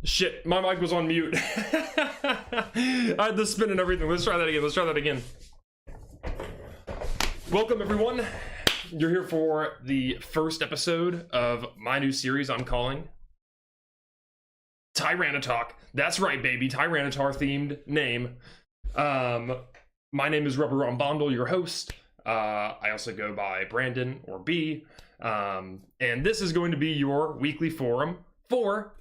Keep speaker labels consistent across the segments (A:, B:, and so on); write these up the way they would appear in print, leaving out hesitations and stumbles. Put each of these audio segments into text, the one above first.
A: Shit, my mic was on mute. I had the spin and everything. Let's try that again. Welcome, everyone. You're here for the first episode of my new series I'm calling TyraniTalk. That's right, baby. Tyranitar themed name. My name is Rubber on Bondle, your host. I also go by Brandon or B. And this is going to be your weekly forum for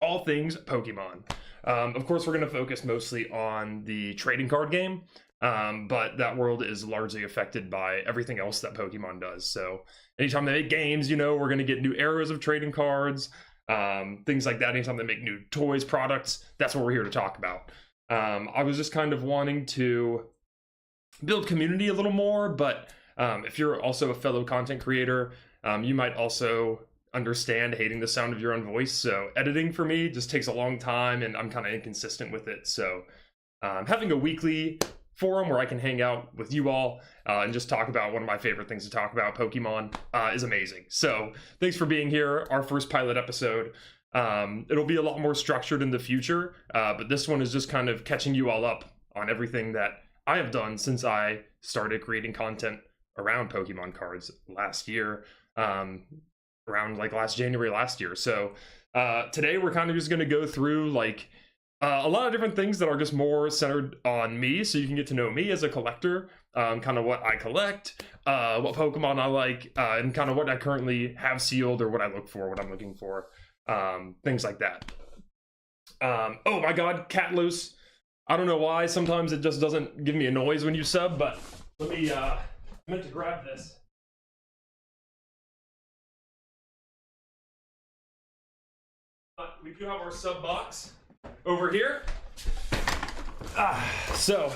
A: all things Pokemon. Of course, we're going to focus mostly on the trading card game, but that world is largely affected by everything else that Pokemon does. So anytime they make games, you know, we're going to get new eras of trading cards, things like that. Anytime they make new toys, products, that's what we're here to talk about. I was just kind of wanting to build community a little more, but if you're also a fellow content creator, you might also understand hating the sound of your own voice. So editing for me just takes a long time and I'm kind of inconsistent with it. So having a weekly forum where I can hang out with you all and just talk about one of my favorite things to talk about, Pokemon, is amazing. So thanks for being here. Our first pilot episode. It'll be a lot more structured in the future, but this one is just kind of catching you all up on everything that I have done since I started creating content around Pokemon cards last year. Around like last January last year. So today we're kind of just going to go through like a lot of different things that are just more centered on me, so you can get to know me as a collector, kind of what I collect, what Pokemon I like, and kind of what I currently have sealed or what I look for, what I'm looking for, things like that. Oh my god, cat loose. I don't know why, sometimes it just doesn't give me a noise when you sub, but let me, I meant to grab this. We do have our sub box over here. So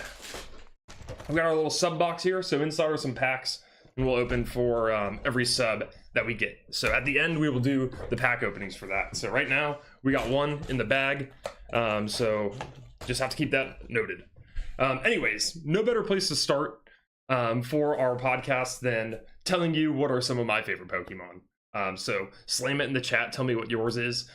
A: we've got our little sub box here. So inside are some packs, and we'll open for every sub that we get. So at the end, we will do the pack openings for that. So right now, we got one in the bag. So just have to keep that noted. Anyways, no better place to start for our podcast than telling you what are some of my favorite Pokemon. So slam it in the chat. Tell me what yours is.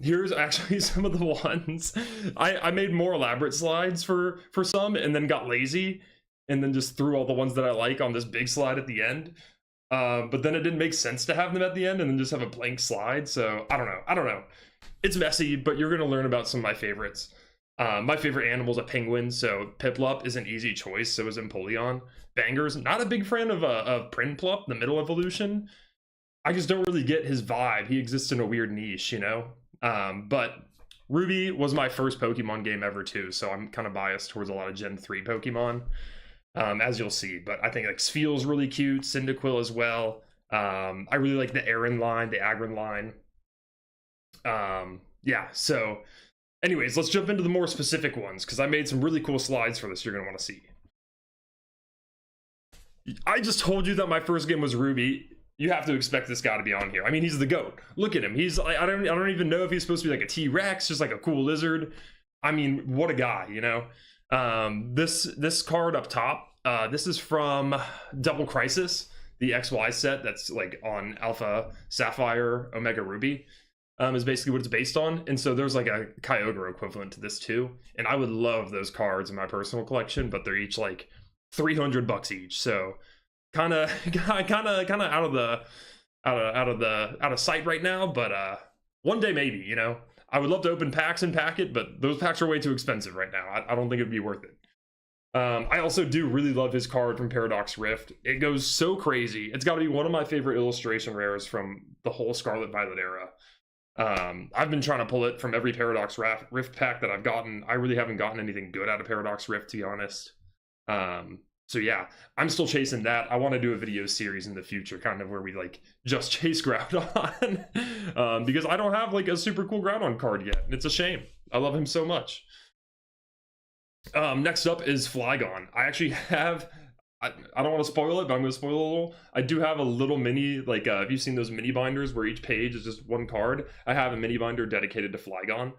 A: Here's actually some of the ones. I made more elaborate slides for some and then got lazy and then just threw all the ones that I like on this big slide at the end. But then it didn't make sense to have them at the end and then just have a blank slide. So I don't know. It's messy, but you're going to learn about some of my favorites. My favorite animal is a penguin, so Piplup is an easy choice. So is Empoleon. Bangers, not a big fan of Prinplup, the middle evolution. I just don't really get his vibe. He exists in a weird niche, you know? But Ruby was my first Pokemon game ever too, so I'm kind of biased towards a lot of Gen 3 Pokemon, as you'll see. But I think like Spheal's really cute, Cyndaquil as well. I really like the Aaron line, the Agron line. Yeah, so anyways, let's jump into the more specific ones, because I made some really cool slides for this you're going to want to see. I just told you that my first game was Ruby. You have to expect this guy to be on here. I mean, he's the GOAT. Look at him. He's like, I don't even know if he's supposed to be like a T-Rex, just like a cool lizard. I mean, what a guy, you know? This card up top, this is from Double Crisis, the XY set that's like on Alpha Sapphire Omega Ruby, is basically what it's based on. And so there's like a Kyogre equivalent to this too. And I would love those cards in my personal collection, but they're each like $300 each. So kind of out of sight right now, but one day maybe, you know. I would love to open packs and pack it, but those packs are way too expensive right now. I don't think it'd be worth it. I also do really love his card from Paradox Rift. It goes so crazy. It's got to be one of my favorite illustration rares from the whole Scarlet Violet era. I've been trying to pull it from every Paradox Rift pack that I've gotten. I really haven't gotten anything good out of Paradox Rift, to be honest. So yeah, I'm still chasing that. I want to do a video series in the future, kind of where we like just chase Groudon, because I don't have like a super cool Groudon card yet. It's a shame. I love him so much. Next up is Flygon. I actually have, I don't want to spoil it, but I'm going to spoil it a little. I do have a little mini, like, have you seen those mini binders where each page is just one card? I have a mini binder dedicated to Flygon.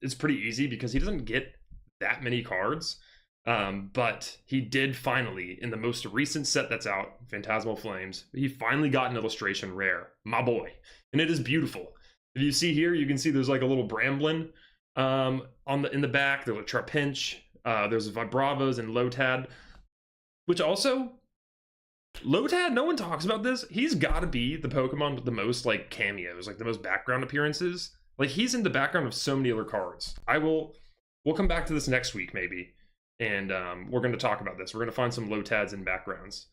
A: It's pretty easy because he doesn't get that many cards. But he did finally, in the most recent set that's out, Phantasmal Flames, he finally got an illustration rare, my boy. And it is beautiful. If you see here, you can see there's like a little Bramblin in the back. There's a Trapinch. There's Vibravos and Lotad, which also Lotad, no one talks about this. He's got to be the Pokemon with the most like cameos, like the most background appearances. Like he's in the background of so many other cards. We'll come back to this next week maybe, and we're going to talk about this. We're going to find some Lotads in backgrounds.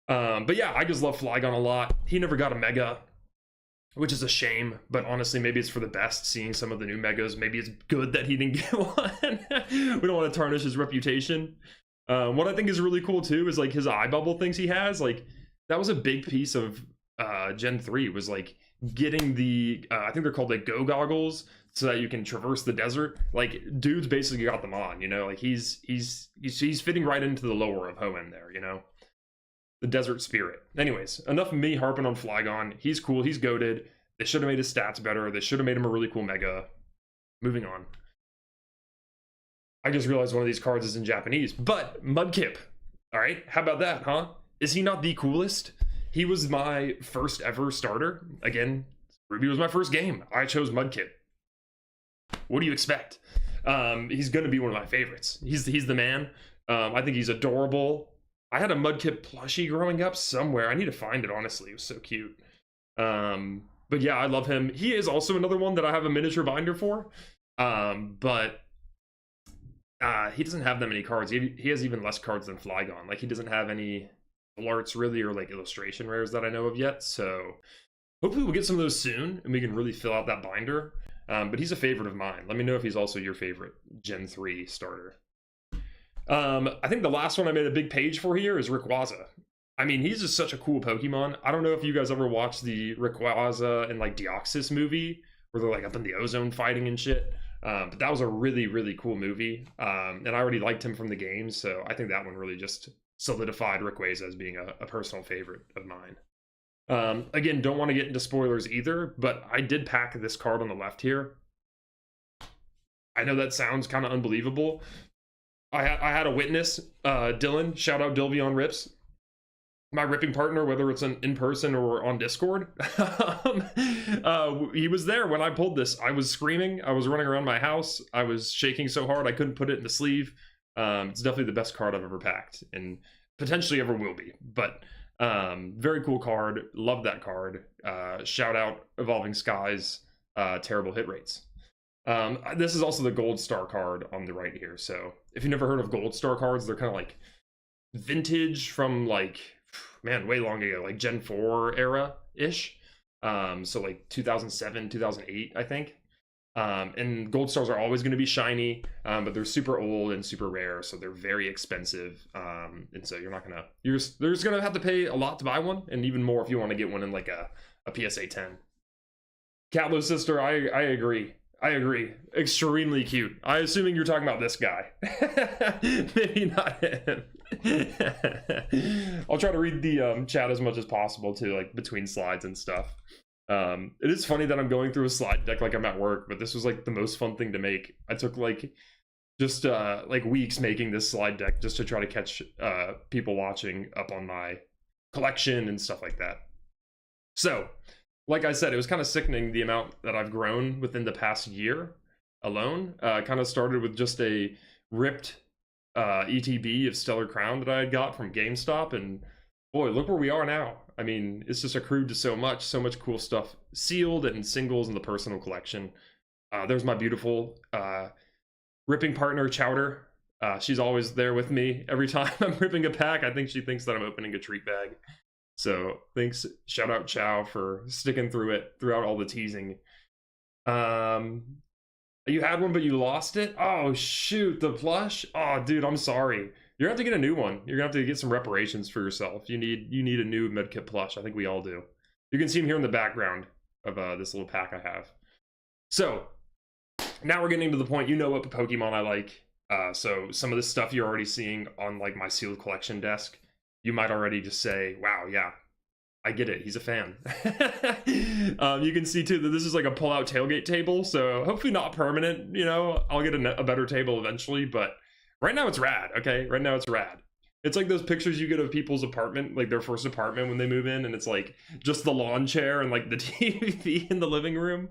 A: But yeah, I just love Flygon a lot. He never got a Mega, which is a shame, but honestly, maybe it's for the best seeing some of the new Megas. Maybe it's good that he didn't get one. We don't want to tarnish his reputation. What I think is really cool too is like his eye bubble things he has. Like that was a big piece of Gen 3 was like getting the I think they're called like Go goggles so that you can traverse the desert. Like dude's basically got them on, you know, like he's fitting right into the lore of Hoenn there, you know. The desert spirit. Anyways, enough of me harping on Flygon. He's cool. He's goated. They should have made his stats better. They should have made him a really cool Mega. Moving on. I just realized one of these cards is in Japanese. But Mudkip. All right. How about that, huh? Is he not the coolest? He was my first ever starter. Again, Ruby was my first game. I chose Mudkip. What do you expect? He's going to be one of my favorites. He's the man. I think he's adorable. I had a Mudkip plushie growing up somewhere. I need to find it, honestly. It was so cute. But yeah, I love him. He is also another one that I have a miniature binder for. But he doesn't have that many cards. He has even less cards than Flygon. Like, he doesn't have any full arts, really, or, like, illustration rares that I know of yet. So hopefully we'll get some of those soon, and we can really fill out that binder. But he's a favorite of mine. Let me know if he's also your favorite Gen 3 starter. I think the last one I made a big page for here is Rayquaza. I mean, he's just such a cool Pokemon. I don't know if you guys ever watched the Rayquaza and like Deoxys movie where they're like up in the ozone fighting and shit. But that was a really, really cool movie. And I already liked him from the game, so I think that one really just solidified Rayquaza as being a personal favorite of mine. Again, don't want to get into spoilers either, but I did pack this card on the left here. I know that sounds kind of unbelievable. I had a witness, Dylan, shout out Dilvion Rips, my ripping partner, whether it's in person or on Discord. He was there when I pulled this. I was screaming. I was running around my house. I was shaking so hard I couldn't put it in the sleeve. It's definitely the best card I've ever packed and potentially ever will be. But very cool card. Love that card. Shout out Evolving Skies, terrible hit rates. This is also the Gold Star card on the right here. So if you've never heard of Gold Star cards, they're kind of like vintage from like, man, way long ago, like Gen 4 era-ish. So like 2007, 2008, I think. And Gold Stars are always going to be shiny, but they're super old and super rare, so they're very expensive. And so you're just going to have to pay a lot to buy one, and even more if you want to get one in like a PSA 10. Catlo's sister, I agree. I agree. Extremely cute. I'm assuming you're talking about this guy. Maybe not him. I'll try to read the chat as much as possible too, like between slides and stuff. It is funny that I'm going through a slide deck like I'm at work, but this was like the most fun thing to make. I took like just like weeks making this slide deck just to try to catch people watching up on my collection and stuff like that. So like I said, it was kind of sickening the amount that I've grown within the past year alone. Kind of started with just a ripped ETB of Stellar Crown that I had got from GameStop, and boy, look where we are now. I mean, it's just accrued to so much cool stuff sealed and singles in the personal collection. There's my beautiful ripping partner, Chowder. She's always there with me every time I'm ripping a pack. I think she thinks that I'm opening a treat bag. So thanks, shout out Chow for sticking through it throughout all the teasing. You had one but you lost it? Oh shoot, the plush? Oh dude, I'm sorry. You're gonna have to get a new one. You're gonna have to get some reparations for yourself. You need a new Medkit plush. I think we all do. You can see him here in the background of this little pack I have. So now we're getting to the point. You know what Pokemon I like. So some of this stuff you're already seeing on like my sealed collection desk. You might already just say, wow, yeah, I get it. He's a fan. You can see too that this is like a pull-out tailgate table. So hopefully not permanent, you know, I'll get a better table eventually, but right now it's rad, okay? Right now it's rad. It's like those pictures you get of people's apartment, like their first apartment when they move in, and it's like just the lawn chair and like the TV in the living room.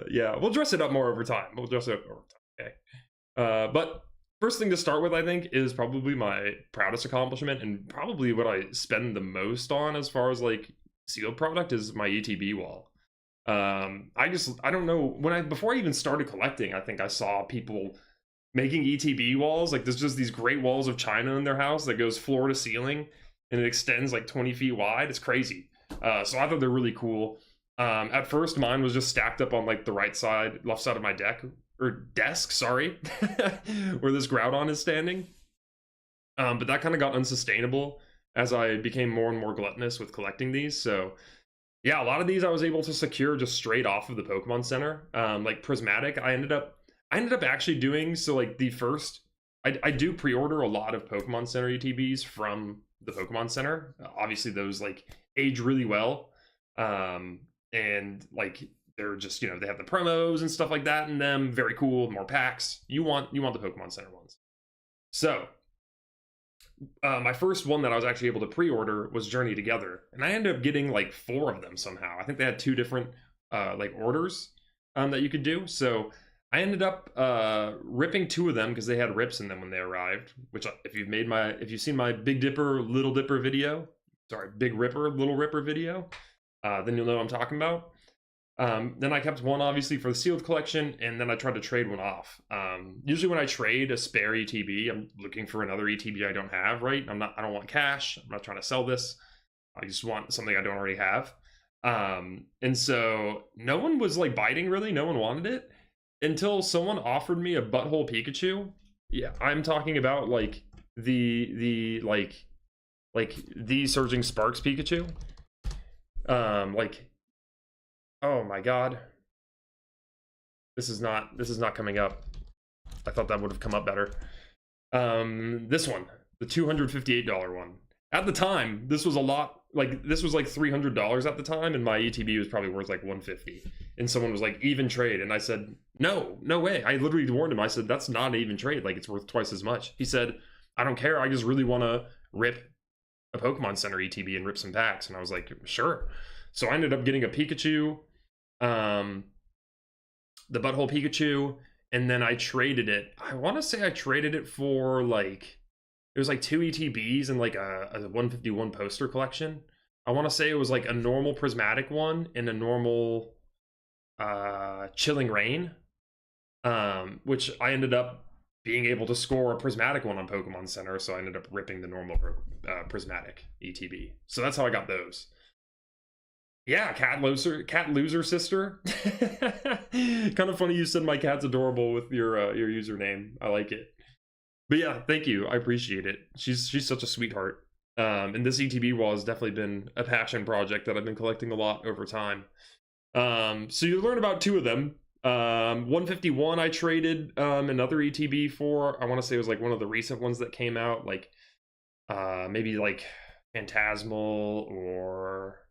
A: Yeah, we'll dress it up more over time. We'll dress it up over time. Okay. But first thing to start with, I think, is probably my proudest accomplishment and probably what I spend the most on as far as like sealed product is my ETB wall. I don't know, before I even started collecting, I think I saw people making ETB walls. Like there's just these great walls of China in their house that goes floor to ceiling and it extends like 20 feet wide. It's crazy. So I thought they're really cool. At first mine was just stacked up on like the left side of my desk, sorry, where this Groudon is standing. But that kind of got unsustainable as I became more and more gluttonous with collecting these. So yeah, a lot of these I was able to secure just straight off of the Pokemon Center. Like Prismatic, I ended up actually doing, so like the first, I do pre-order a lot of Pokemon Center ETBs from the Pokemon Center. Obviously those like age really well. And like they're just, you know, they have the promos and stuff like that in them. Very cool, more packs. You want the Pokemon Center ones. So my first one that I was actually able to pre-order was Journey Together, and I ended up getting like 4 of them somehow. I think they had 2 different like orders that you could do. So I ended up ripping 2 of them because they had rips in them when they arrived. Which, if you've seen my Big Dipper, Little Dipper video, sorry, Big Ripper, Little Ripper video, then you'll know what I'm talking about. Then I kept one obviously for the sealed collection, and then I tried to trade one off. Usually when I trade a spare ETB, I'm looking for another ETB I don't have, right? I don't want cash. I'm not trying to sell this. I just want something I don't already have. And so no one was like biting, really. No one wanted it until someone offered me a Butthole Pikachu. Yeah, I'm talking about like the Surging Sparks Pikachu. Oh my god. This is not coming up. I thought that would have come up better. This one, the $258 one. At the time, this was a lot, like this was like $300 at the time, and my ETB was probably worth like $150. And someone was like, even trade. And I said, no way. I literally warned him. I said, that's not an even trade. Like, it's worth twice as much. He said, I don't care. I just really want to rip a Pokemon Center ETB and rip some packs. And I was like, sure. So I ended up getting a Pikachu, the Butthole Pikachu, and then I traded it. I want to say I traded it for like, it was like 2 ETBs and like a 151 poster collection. I want to say it was like a normal Prismatic one and a normal Chilling Rain, which I ended up being able to score a Prismatic one on Pokemon Center, so I ended up ripping the normal Prismatic ETB. So that's how I got those. Yeah, cat loser sister. Kind of funny you said my cat's adorable with your username. I like it. But yeah, thank you. I appreciate it. She's such a sweetheart. And this ETB wall has definitely been a passion project that I've been collecting a lot over time. So you learn about 2 of them. 151 I traded another ETB for. I want to say it was like one of the recent ones that came out, like maybe like Phantasmal or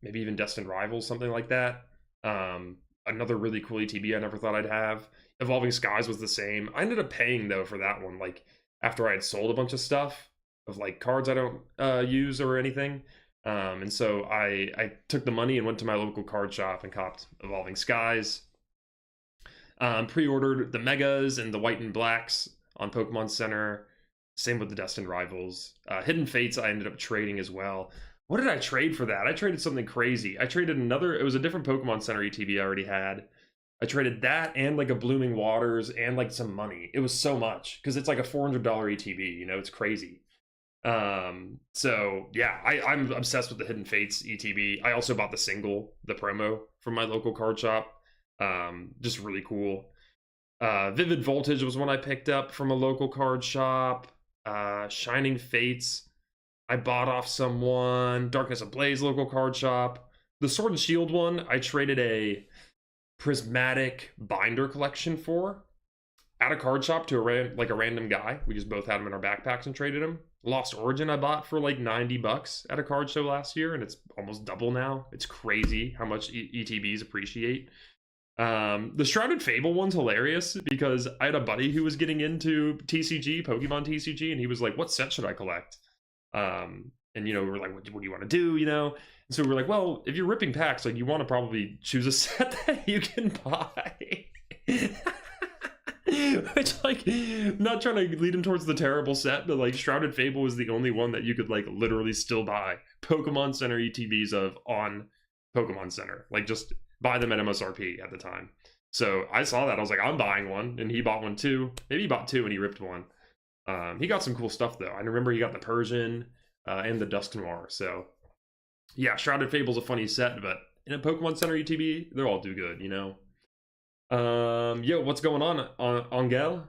A: maybe even Destined Rivals, something like that. Another really cool ETB I never thought I'd have. Evolving Skies was the same. I ended up paying though for that one, like after I had sold a bunch of stuff of like cards I don't use or anything. And so I took the money and went to my local card shop and copped Evolving Skies. Pre-ordered the Megas and the White and Blacks on Pokemon Center. Same with the Destined Rivals. Hidden Fates I ended up trading as well. What did I trade for that? I traded something crazy. I traded it was a different Pokemon Center ETB I already had. I traded that and like a Blooming Waters and like some money. It was so much because it's like a $400 ETB, you know, it's crazy. So yeah, I'm obsessed with the Hidden Fates ETB. I also bought the promo from my local card shop. Just really cool. Vivid Voltage was one I picked up from a local card shop. Shining Fates I bought off someone. Darkness Ablaze local card shop. The Sword and Shield one I traded a Prismatic binder collection for at a card shop to a random guy. We just both had them in our backpacks and traded them. Lost Origin I bought for like $90 at a card show last year, and it's almost double now. It's crazy how much ETBs appreciate. The Shrouded Fable one's hilarious because I had a buddy who was getting into TCG, Pokemon TCG, and he was like, what set should I collect? And, you know, we were like, what do you want to do, you know? And so we were like, well, if you're ripping packs, like, you want to probably choose a set that you can buy. Which, like, not trying to lead him towards the terrible set, but, like, Shrouded Fable was the only one that you could, like, literally still buy Pokemon Center ETBs of on Pokemon Center. Like, just buy them at MSRP at the time. So I saw that. I was like, I'm buying one. And he bought one too. Maybe he bought two and he ripped one. He got some cool stuff, though. I remember he got the Persian and the Dust Noir. So, yeah, Shrouded Fable's a funny set, but in a Pokemon Center ETB, they'll all do good, you know? Yo, what's going on, Angel?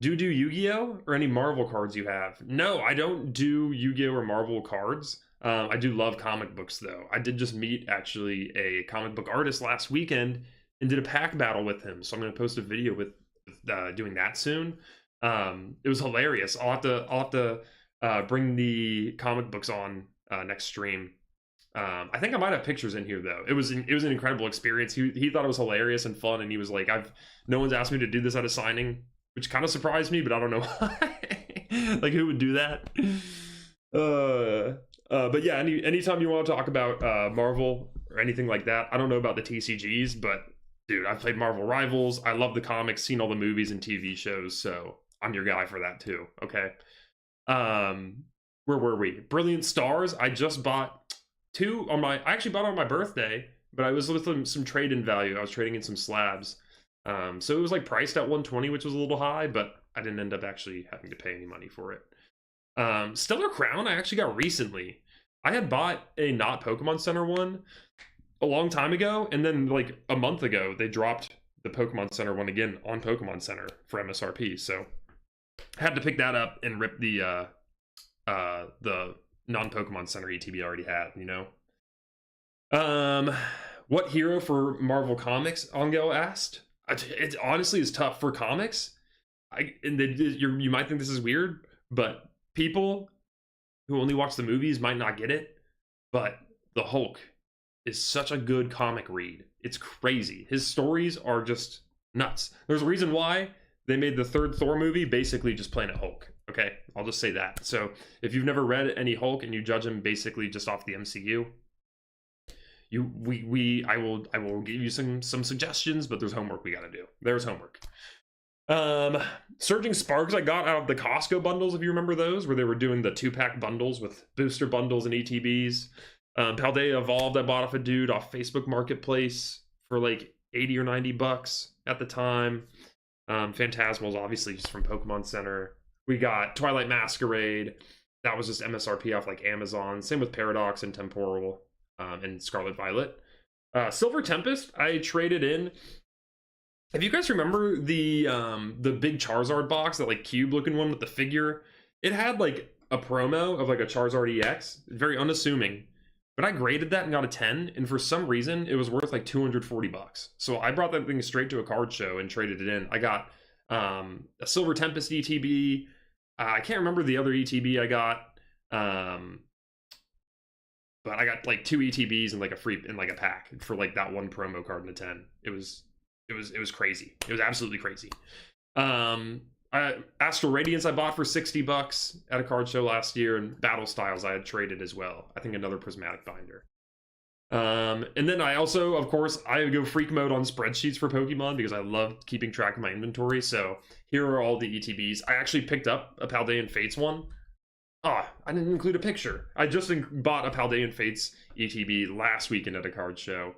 A: Do you do Yu-Gi-Oh? Or any Marvel cards you have? No, I don't do Yu-Gi-Oh! Or Marvel cards. I do love comic books, though. I did just meet, actually, a comic book artist last weekend and did a pack battle with him. So I'm going to post a video with doing that soon. It was hilarious. I'll have to bring the comic books on next stream. I think I might have pictures in here, though. It was an incredible experience. He thought it was hilarious and fun, and he was like, no one's asked me to do this at a signing, which kind of surprised me, but I don't know why. Like, who would do that? But yeah, anytime you want to talk about Marvel or anything like that, I don't know about the TCGs, but dude, I've played Marvel Rivals. I love the comics, seen all the movies and TV shows, so I'm your guy for that too. Okay. Where were we? Brilliant Stars. I just bought two on I actually bought on my birthday, but I was with some trade-in value. I was trading in some slabs. So it was like priced at 120, which was a little high, but I didn't end up actually having to pay any money for it. Stellar Crown I actually got recently. I had bought a not Pokemon Center one a long time ago, and then like a month ago they dropped the Pokemon Center one again on Pokemon Center for MSRP, so I had to pick that up and rip the non-Pokemon Center ETB I already had, you know. What hero for Marvel Comics, Angel asked. It honestly is tough for comics. You might think this is weird, but people who only watch the movies might not get it, but the Hulk is such a good comic read. It's crazy. His stories are just nuts. There's a reason why they made the third Thor movie basically just Planet Hulk. Okay, I'll just say that. So if you've never read any Hulk and you judge him basically just off the MCU, I will give you some suggestions, but there's homework we got to do. There's homework. Surging Sparks I got out of the Costco bundles, if you remember those, where they were doing the 2-pack bundles with booster bundles and ETBs. Paldea Evolved I bought off a dude off Facebook Marketplace for like 80 or 90 bucks at the time. Phantasmals obviously just from Pokemon Center. We got Twilight Masquerade. That was just MSRP off like Amazon. Same with Paradox and Temporal and Scarlet Violet. Silver Tempest I traded in. If you guys remember the big Charizard box, that like cube looking one with the figure, it had like a promo of like a Charizard EX, very unassuming. But I graded that and got a 10, and for some reason it was worth like 240 bucks. So I brought that thing straight to a card show and traded it in. I got a Silver Tempest ETB. I can't remember the other ETB I got. But I got like 2 ETBs and like a pack for like that one promo card in a 10. It was crazy. It was absolutely crazy. Astral Radiance I bought for 60 bucks at a card show last year, and Battle Styles I had traded as well. I think another prismatic binder. And then I also, of course, I go freak mode on spreadsheets for Pokemon because I love keeping track of my inventory. So here are all the ETBs. I actually picked up a Paldean Fates one. I didn't include a picture. I just bought a Paldean Fates ETB last weekend at a card show.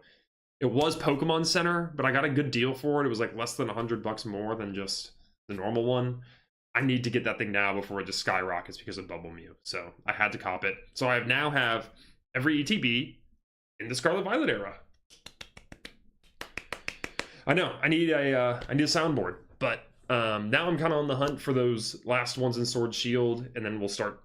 A: It was Pokemon Center, but I got a good deal for it. It was like less than $100 more than just the normal one. I need to get that thing now before it just skyrockets because of Bubble Mew. So I had to cop it. So I now have every ETB in the Scarlet Violet era. I know I need a soundboard, but now I'm kind of on the hunt for those last ones in Sword Shield, and then we'll start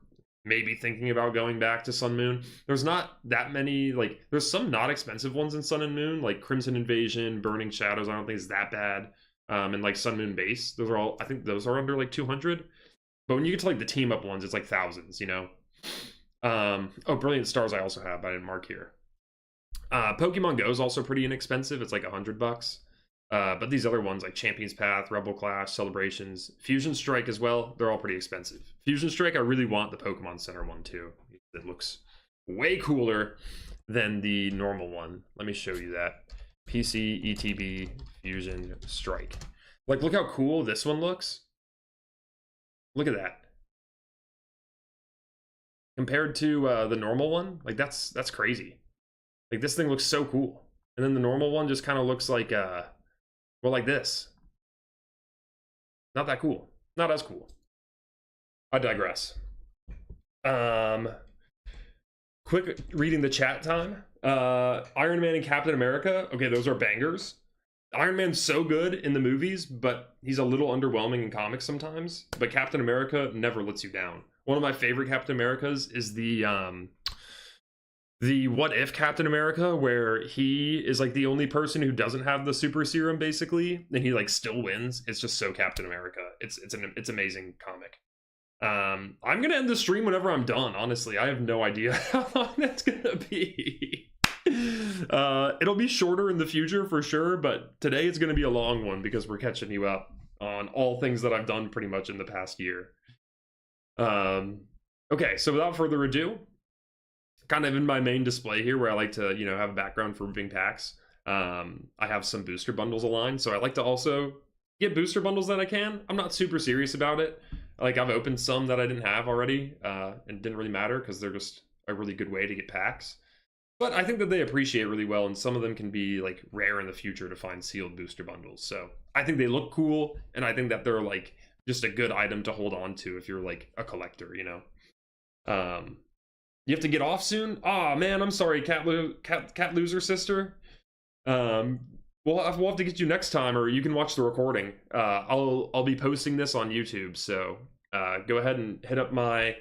A: maybe thinking about going back to Sun Moon. There's not that many, like, there's some not expensive ones in Sun and Moon, like Crimson Invasion, Burning Shadows. I don't think it's that bad. And like Sun Moon Base, those are all, I think those are under like 200. But when you get to like the team up ones, it's like thousands, you know. Oh, Brilliant Stars I also have, but I didn't mark here. Pokemon Go is also pretty inexpensive. It's like $100. But these other ones like Champion's Path, Rebel Clash, Celebrations, Fusion Strike as well, they're all pretty expensive. Fusion Strike, I really want the Pokemon Center one too. It looks way cooler than the normal one. Let me show you that. PC ETB Fusion Strike. Like, look how cool this one looks. Look at that. Compared to the normal one, like that's crazy. Like, this thing looks so cool. And then the normal one just kind of looks like well, like this. Not that cool. Not as cool. I digress. Quick reading the chat time. Iron Man and Captain America. Okay, those are bangers. Iron Man's so good in the movies, but he's a little underwhelming in comics sometimes. But Captain America never lets you down. One of my favorite Captain Americas is the What If Captain America, where he is like the only person who doesn't have the super serum, basically, and he like still wins. It's just so Captain America. It's amazing comic. I'm gonna end the stream whenever I'm done. Honestly, I have no idea how long that's gonna be. It'll be shorter in the future for sure, but today it's gonna be a long one because we're catching you up on all things that I've done pretty much in the past year. Okay, so without further ado, kind of in my main display here where I like to, have a background for moving packs. I have some booster bundles aligned, so I like to also get booster bundles that I can. I'm not super serious about it. Like, I've opened some that I didn't have already, and it didn't really matter because they're just a really good way to get packs. But I think that they appreciate really well, and some of them can be like rare in the future to find sealed booster bundles. So I think they look cool, and I think that they're like just a good item to hold on to if you're like a collector, You have to get off soon? Aw, man, I'm sorry, cat loser sister. We'll have to get you next time, or you can watch the recording. I'll be posting this on YouTube, so go ahead and hit up my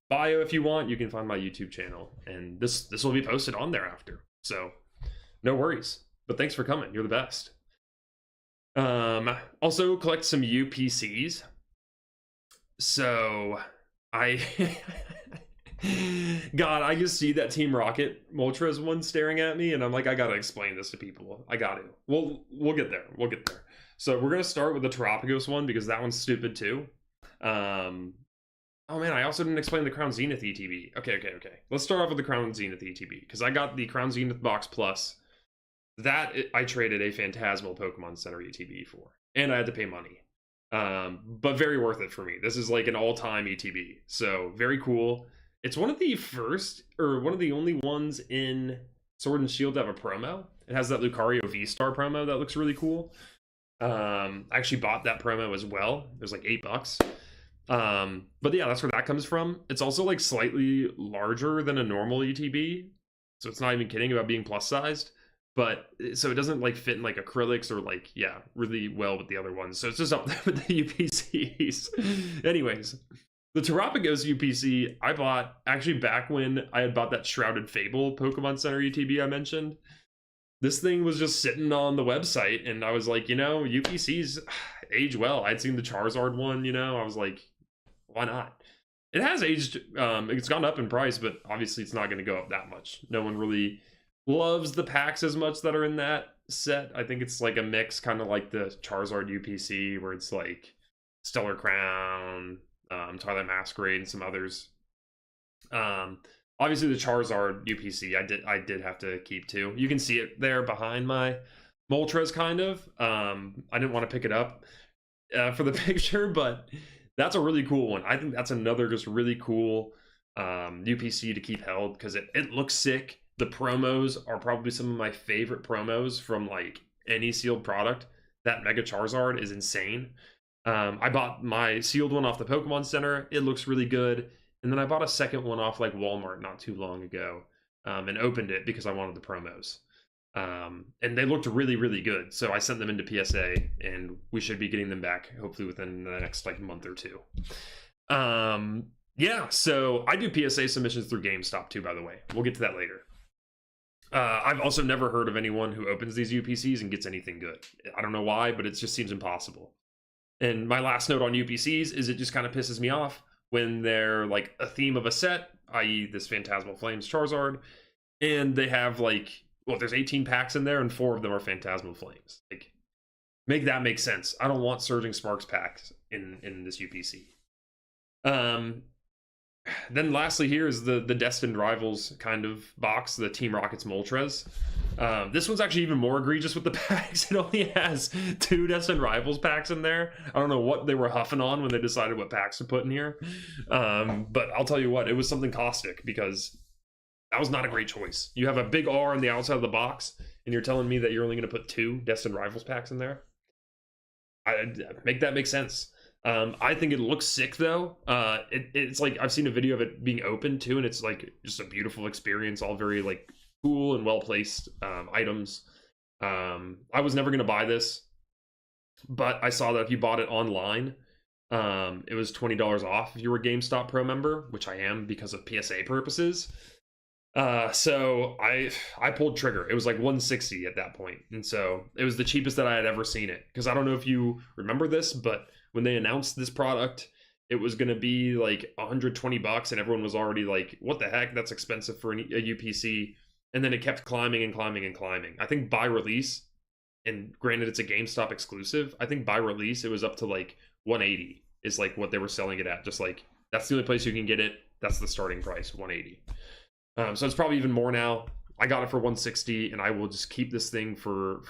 A: bio if you want. You can find my YouTube channel, and this will be posted on there after. So no worries. But thanks for coming. You're the best. Also collect some UPCs. So I God, I just see that Team Rocket Moltres one staring at me, and I'm like, I gotta explain this to people. I got to. We'll get there. We'll get there. So we're gonna start with the Terapagos one because that one's stupid too. Oh man, I also didn't explain the Crown Zenith ETB. Okay. Let's start off with the Crown Zenith ETB because I got the Crown Zenith Box Plus. That I traded a Phantasmal Pokemon Center ETB for, and I had to pay money. But very worth it for me. This is like an all-time ETB, so very cool. It's one of the first, or one of the only ones in Sword and Shield to have a promo. It has that Lucario V-Star promo that looks really cool. I actually bought that promo as well. It was like $8. But yeah, that's where that comes from. It's also like slightly larger than a normal ETB, so it's not even kidding about being plus sized. But so it doesn't like fit in like acrylics or like, yeah, really well with the other ones. So it's just up there with the UPCs. Anyways, the Terapagos UPC I bought actually back when I had bought that Shrouded Fable Pokemon Center ETB I mentioned. This thing was just sitting on the website, and I was like, UPCs age well. I'd seen the Charizard one, I was like, why not? It has aged, it's gone up in price, but obviously it's not going to go up that much. No one really loves the packs as much that are in that set. I think it's like a mix, kind of like the Charizard UPC, where it's like Stellar Crown, Twilight Masquerade, and some others. Obviously the Charizard UPC I did have to keep too. You can see it there behind my Moltres, kind of. I didn't want to pick it up for the picture, but that's a really cool one. I think that's another just really cool UPC to keep held because it looks sick. The promos are probably some of my favorite promos from like any sealed product. That Mega Charizard is insane. I bought my sealed one off the Pokemon Center. It looks really good. And then I bought a second one off like Walmart not too long ago, and opened it because I wanted the promos. And they looked really, really good. So I sent them into PSA, and we should be getting them back hopefully within the next like month or two. Yeah, so I do PSA submissions through GameStop too, by the way. We'll get to that later. I've also never heard of anyone who opens these UPCs and gets anything good. I don't know why, but it just seems impossible. And my last note on UPCs is it just kind of pisses me off when they're like a theme of a set, i.e. this Phantasmal Flames Charizard, and they have like well, there's 18 packs in there, and 4 of them are Phantasmal Flames. Like, make that make sense. I don't want Surging Sparks packs in this UPC. Then lastly here is the Destined Rivals kind of box, the Team Rocket's Moltres. This one's actually even more egregious with the packs. It only has 2 Destined Rivals packs in there. I don't know what they were huffing on when they decided what packs to put in here. But I'll tell you what, it was something caustic, because that was not a great choice. You have a big R on the outside of the box, and you're telling me that you're only going to put 2 Destined Rivals packs in there? Make that make sense. I think it looks sick though. It's like, I've seen a video of it being open too, and it's like just a beautiful experience, all very like cool and well placed items. I was never gonna buy this, but I saw that if you bought it online, it was $20 off if you were a GameStop Pro member, which I am because of PSA purposes. So I pulled trigger. It was like $160 at that point, and so it was the cheapest that I had ever seen it. Because I don't know if you remember this, but when they announced this product, it was going to be like $120, and everyone was already like, what the heck, that's expensive for a UPC. And then it kept climbing and climbing and climbing. I think by release, and granted it's a GameStop exclusive, I think by release it was up to like $180 is like what they were selling it at. Just like, that's the only place you can get it. That's the starting price, $180. So it's probably even more now. I got it for $160, and I will just keep this thing for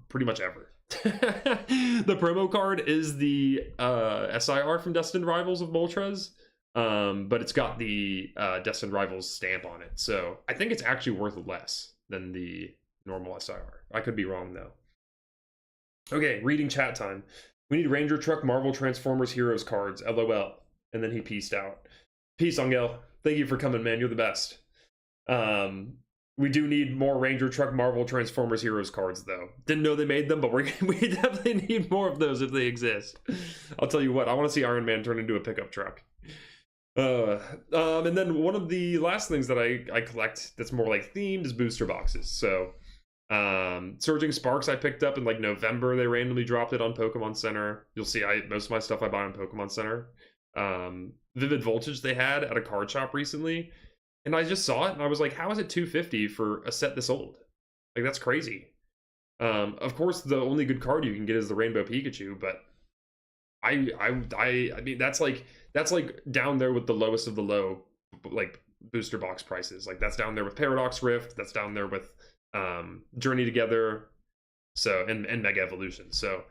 A: pretty much ever. The promo card is the SIR from Destined Rivals of Moltres, but it's got the Destined Rivals stamp on it. So I think it's actually worth less than the normal SIR. I could be wrong though. Okay, reading chat time. We need Ranger Truck, Marvel, Transformers, Heroes cards. LOL. And then he peaced out. Peace, Angel. Thank you for coming, man. You're the best. We do need more Ranger Truck, Marvel, Transformers, Heroes cards, though. Didn't know they made them, but we definitely need more of those if they exist. I'll tell you what, I want to see Iron Man turn into a pickup truck. And then one of the last things that I collect that's more like themed is booster boxes. So, Surging Sparks I picked up in like November. They randomly dropped it on Pokemon Center. You'll see most of my stuff I buy on Pokemon Center. Vivid Voltage they had at a card shop recently. And I just saw it, and I was like, how is it $250 for a set this old? Like, that's crazy. Of course, the only good card you can get is the Rainbow Pikachu, but I mean, that's like down there with the lowest of the low, like, booster box prices. Like, that's down there with Paradox Rift, that's down there with Journey Together, so, and Mega Evolution. So,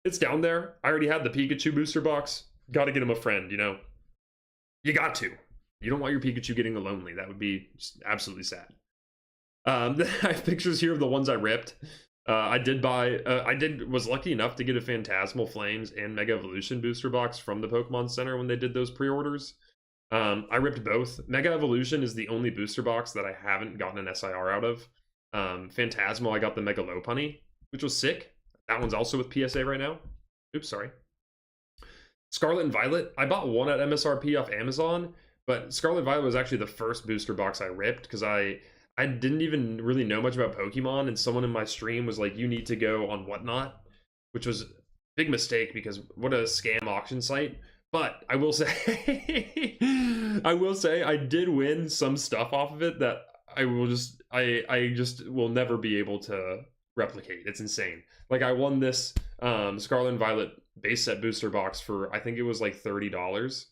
A: it's down there. I already had the Pikachu booster box. Gotta get him a friend, you know? You got to. You don't want your Pikachu getting lonely. That would be just absolutely sad. I have pictures here of the ones I ripped. I was lucky enough to get a Phantasmal Flames and Mega Evolution booster box from the Pokemon Center when they did those pre-orders. I ripped both. Mega Evolution is the only booster box that I haven't gotten an SIR out of. Phantasmal, I got the Mega Lopunny, which was sick. That one's also with PSA right now. Oops, sorry. Scarlet and Violet, I bought one at MSRP off Amazon. But Scarlet Violet was actually the first booster box I ripped, because I didn't even really know much about Pokemon, and someone in my stream was like, you need to go on Whatnot, which was a big mistake, because what a scam auction site. But I will say, I did win some stuff off of it that I just will never be able to replicate. It's insane. Like, I won this Scarlet and Violet base set booster box for, I think it was like $30.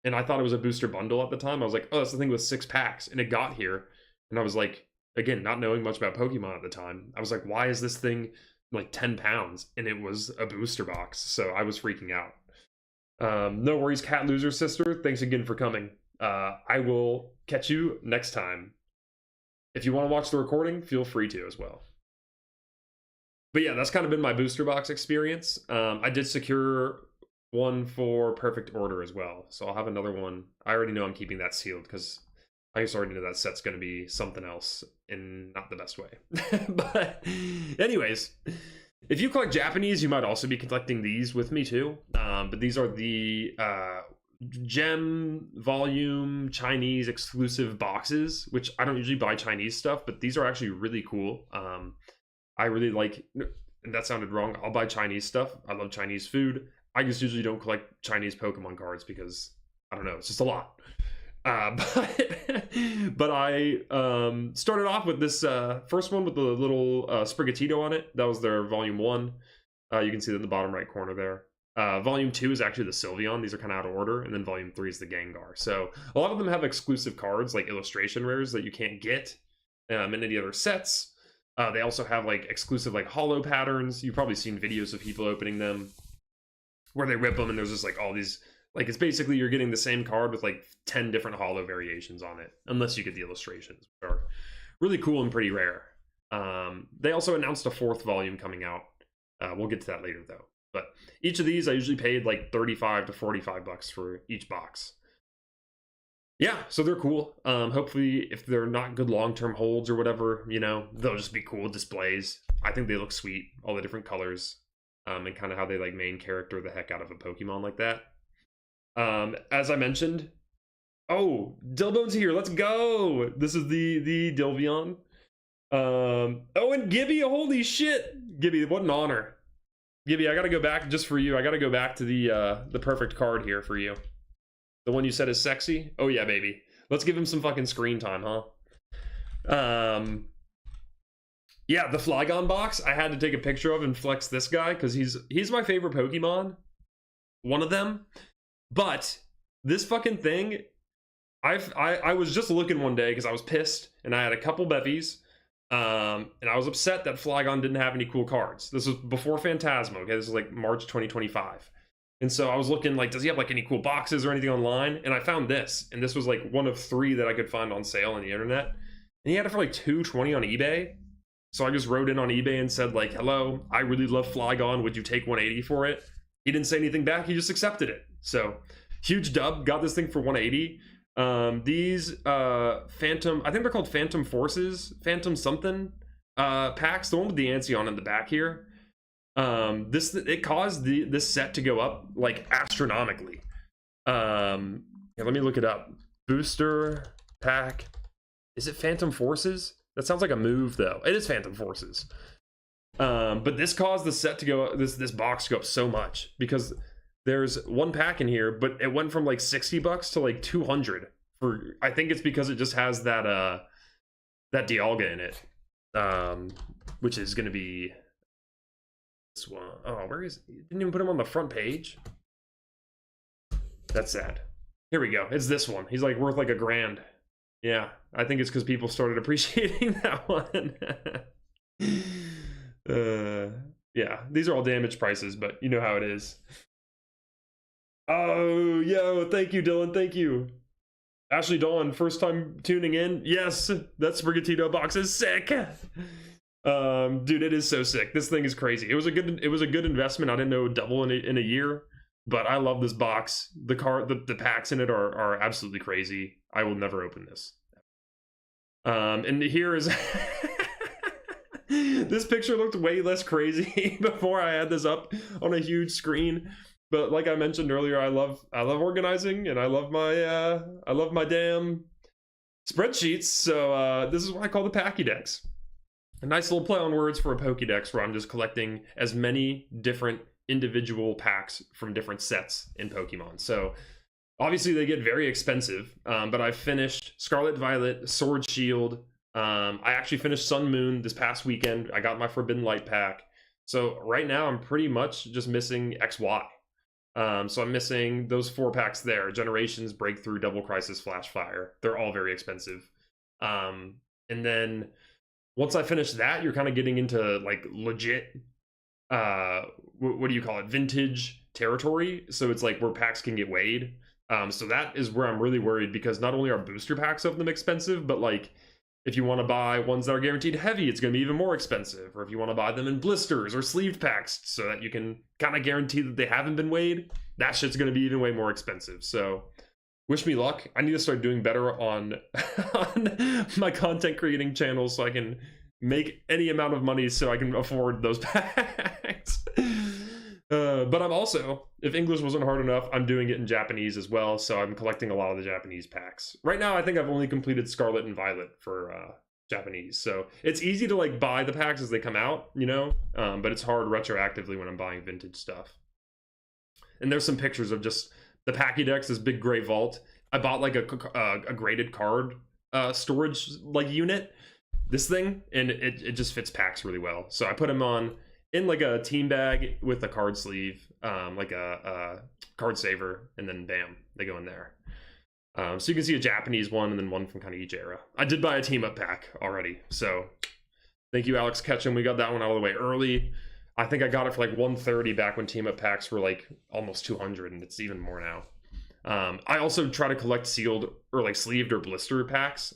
A: And I thought it was a booster bundle at the time. I was like, oh, that's the thing with 6 packs. And it got here. And I was like, again, not knowing much about Pokemon at the time, I was like, why is this thing like 10 pounds? And it was a booster box. So I was freaking out. No worries, Cat Loser Sister. Thanks again for coming. I will catch you next time. If you want to watch the recording, feel free to as well. But yeah, that's kind of been my booster box experience. I did secure one for Perfect Order as well, so I'll have another one. I already know I'm keeping that sealed because I just already know that set's going to be something else in not the best way. But anyways, if you collect Japanese, you might also be collecting these with me too. But these are the gem volume Chinese exclusive boxes, which I don't usually buy Chinese stuff, but these are actually really cool. I really like, and that sounded wrong, I'll buy Chinese stuff. I love Chinese food. I just usually don't collect Chinese Pokemon cards because, I don't know, it's just a lot. But I started off with this first one with the little Sprigatito on it. That was their volume 1. You can see that in the bottom right corner there. Volume 2 is actually the Sylveon. These are kind of out of order. And then Volume 3 is the Gengar. So a lot of them have exclusive cards, like illustration rares that you can't get in any other sets. They also have like exclusive like holo patterns. You've probably seen videos of people opening them where they rip them and there's just like all these, like it's basically you're getting the same card with like 10 different holo variations on it, unless you get the illustrations, which are really cool and pretty rare. They also announced a 4th volume coming out. We'll get to that later though. But each of these I usually paid like 35 to 45 bucks for each box. Yeah, so they're cool. Hopefully if they're not good long-term holds or whatever, you know, they'll just be cool displays. I think they look sweet, all the different colors, and kind of how they like main character the heck out of a Pokemon like that. As I mentioned, oh, Dilbone's here, let's go! This is the Dilvion. Oh, and Gibby, holy shit! Gibby, what an honor. Gibby, I gotta go back just for you. I gotta go back to the perfect card here for you. The one you said is sexy? Oh yeah, baby. Let's give him some fucking screen time, huh? Yeah, the Flygon box, I had to take a picture of and flex this guy, because he's my favorite Pokemon. One of them. But this fucking thing, I was just looking one day because I was pissed, and I had a couple bevies. And I was upset that Flygon didn't have any cool cards. This was before Phantasmo, okay? This is like March 2025. And so I was looking like, does he have like any cool boxes or anything online? And I found this, and this was like one of 3 that I could find on sale on the internet. And he had it for like $220 on eBay. So I just wrote in on eBay and said like, hello, I really love Flygon. Would you take 180 for it? He didn't say anything back. He just accepted it. So huge dub. Got this thing for 180. These Phantom, I think they're called Phantom Forces, Phantom something packs, the one with the Ansion in the back here. It caused this set to go up like astronomically. Yeah, let me look it up. Booster pack, is it Phantom Forces? That sounds like a move though. It is Phantom Forces. But this caused the set to go, this box to go up so much because there's one pack in here, but it went from like 60 bucks to like 200 for, I think it's because it just has that Dialga in it, which is going to be this one. Oh, where is it? Didn't even put him on the front page. That's sad. Here we go. It's this one. He's like worth like $1,000. Yeah, I think it's because people started appreciating that one. Yeah, these are all damage prices, but you know how it is. Oh, yo, thank you, Dylan, thank you. Ashley Dawn, first time tuning in. Yes, that Sprigatito box is sick. Dude, it is so sick. This thing is crazy. It was a good investment. I didn't know it would double in a year, but I love this box. The packs in it are absolutely crazy. I will never open this. And here is this picture looked way less crazy before I had this up on a huge screen. But like I mentioned earlier, I love organizing, and I love my damn spreadsheets. So this is what I call the Pokédex. A nice little play on words for a Pokédex, where I'm just collecting as many different individual packs from different sets in Pokemon. So obviously they get very expensive, but I finished Scarlet Violet, Sword Shield. I actually finished Sun Moon this past weekend. I got my Forbidden Light pack. So right now I'm pretty much just missing XY. So I'm missing those 4 packs there. Generations, Breakthrough, Double Crisis, Flash Fire. They're all very expensive. And then once I finish that, you're kind of getting into like legit, what do you call it? Vintage territory. So it's like where packs can get weighed. So that is where I'm really worried, because not only are booster packs of them expensive, but like if you want to buy ones that are guaranteed heavy, it's going to be even more expensive. Or if you want to buy them in blisters or sleeved packs so that you can kind of guarantee that they haven't been weighed, that shit's going to be even way more expensive. So wish me luck. I need to start doing better on my content creating channels so I can make any amount of money so I can afford those packs. But I'm also, if English wasn't hard enough, I'm doing it in Japanese as well, so I'm collecting a lot of the Japanese packs. Right now, I think I've only completed Scarlet and Violet for Japanese, so it's easy to like buy the packs as they come out, you know, but it's hard retroactively when I'm buying vintage stuff. And there's some pictures of just the Pokédex, this big gray vault. I bought like a graded card storage like unit, this thing, and it just fits packs really well. So I put them on in like a team bag with a card sleeve, like a card saver, and then bam, they go in there. So you can see a Japanese one and then one from kind of each era. I did buy a team up pack already, so thank you, Alex Ketchum. We got that one out of the way early. I think I got it for like 130 back when team up packs were like almost 200, and it's even more now. I also try to collect sealed or like sleeved or blister packs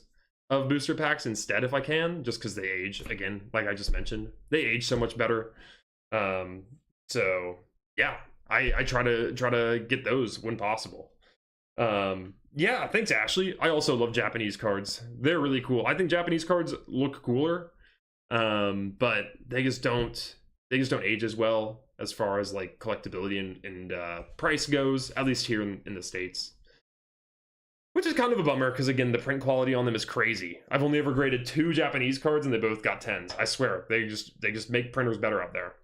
A: of booster packs instead if I can, just because they age, again, like I just mentioned, they age so much better. So yeah, I try to get those when possible. Yeah, thanks, Ashley. I also love Japanese cards. They're really cool. I think Japanese cards look cooler, but they just don't age as well as far as like collectability and price goes, at least here in the States. Which is kind of a bummer, because again, the print quality on them is crazy. I've only ever graded 2 Japanese cards and they both got 10s. I swear, they just make printers better out there.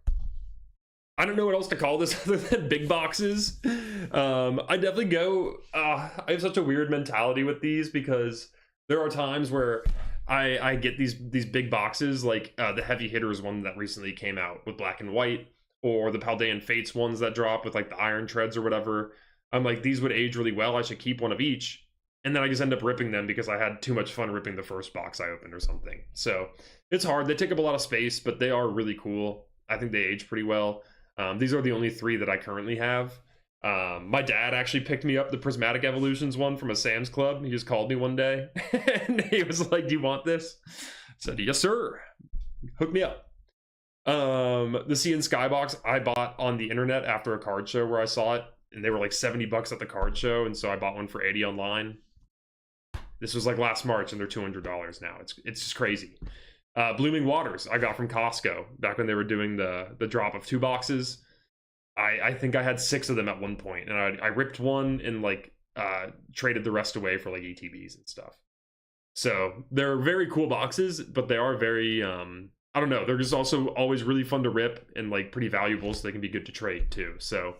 A: I don't know what else to call this other than big boxes. I definitely go, I have such a weird mentality with these, because there are times where I get these big boxes, like the Heavy Hitters one that recently came out with black and white, or the Paldean Fates ones that drop with like the Iron Treads or whatever. I'm like, these would age really well. I should keep one of each. And then I just end up ripping them because I had too much fun ripping the first box I opened or something. So it's hard. They take up a lot of space, but they are really cool. I think they age pretty well. These are the only 3 that I currently have. My dad actually picked me up the Prismatic Evolutions one from a Sam's Club. He just called me one day and he was like, "Do you want this?" I said, "Yes, sir. Hook me up." The Sea and Sky box I bought on the internet after a card show where I saw it, and they were like $70 at the card show, and so I bought one for $80 online. This was like last March, and they're $200 now. It's just crazy. Blooming Waters I got from Costco back when they were doing the drop of 2 boxes. I think I had 6 of them at one point, and I ripped one and like traded the rest away for like ETBs and stuff. So they're very cool boxes, but they are very I don't know, they're just also always really fun to rip and like pretty valuable, so they can be good to trade too. So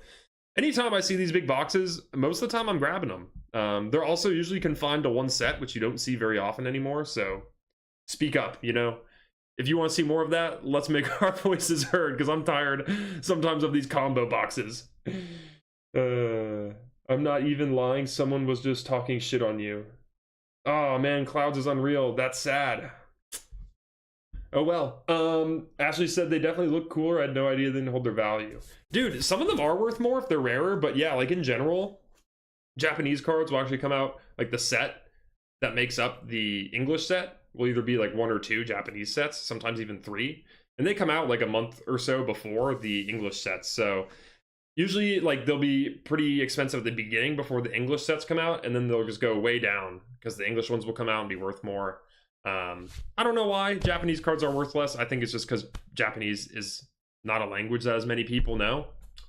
A: anytime I see these big boxes, most of the time I'm grabbing them. They're also usually confined to one set, which you don't see very often anymore, so speak up, you know? If you want to see more of that, let's make our voices heard, because I'm tired sometimes of these combo boxes. I'm not even lying. Someone was just talking shit on you. Oh man, Clouds is unreal. That's sad. Oh well. Ashley said they definitely look cooler. I had no idea they didn't hold their value. Dude, some of them are worth more if they're rarer, but yeah, like in general, Japanese cards will actually come out, like the set that makes up the English set will either be like 1 or 2 Japanese sets, sometimes even 3, and they come out like a month or so before the English sets. So usually like they'll be pretty expensive at the beginning before the English sets come out, and then they'll just go way down because the English ones will come out and be worth more. I don't know why Japanese cards are worth less. I think it's just because Japanese is not a language that as many people know,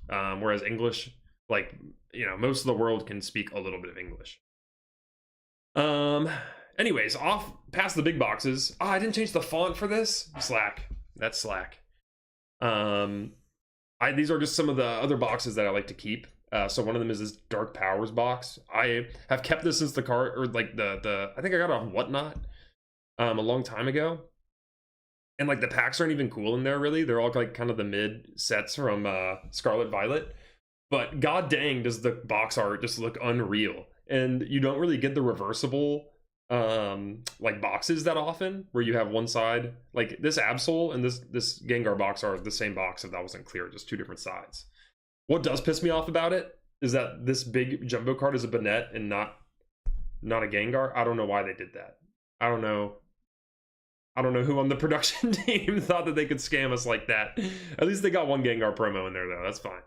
A: whereas English, like, you know, most of the world can speak a little bit of English. Anyways, off past the big boxes. Oh, I didn't change the font for this. Slack. That's Slack. These are just some of the other boxes that I like to keep. So one of them is this Dark Powers box. I have kept this since the card, or like the I think I got it off Whatnot a long time ago. And like the packs aren't even cool in there really. They're all like kind of the mid sets from Scarlet Violet. But god dang, does the box art just look unreal. And you don't really get the reversible like boxes that often, where you have one side, like this Absol and this Gengar box are the same box, if that wasn't clear, just 2 different sides. What does piss me off about it is that this big jumbo card is a Banette and not a Gengar. I don't know why they did that. I don't know who on the production team thought that they could scam us like that. At least they got one Gengar promo in there though, that's fine.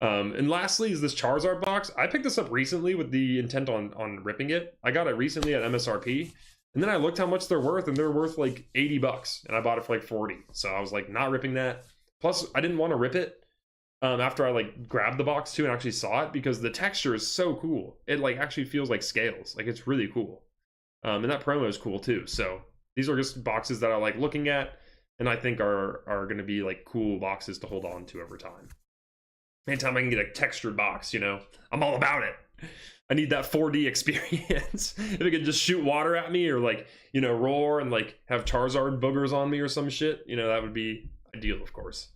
A: And lastly is this Charizard box. I picked this up recently with the intent on ripping it. I got it recently at MSRP, and then I looked how much they're worth, and they're worth like $80, and I bought it for like 40. So I was like, not ripping that. Plus, I didn't want to rip it after I like grabbed the box too and actually saw it, because the texture is so cool. It like actually feels like scales. Like it's really cool. And that promo is cool too. So these are just boxes that I like looking at, and I think are going to be like cool boxes to hold on to over time. Anytime I can get a textured box, you know, I'm all about it. I need that 4D experience. If it could just shoot water at me or like, you know, roar and like have Charizard boogers on me or some shit, you know, that would be ideal, of course.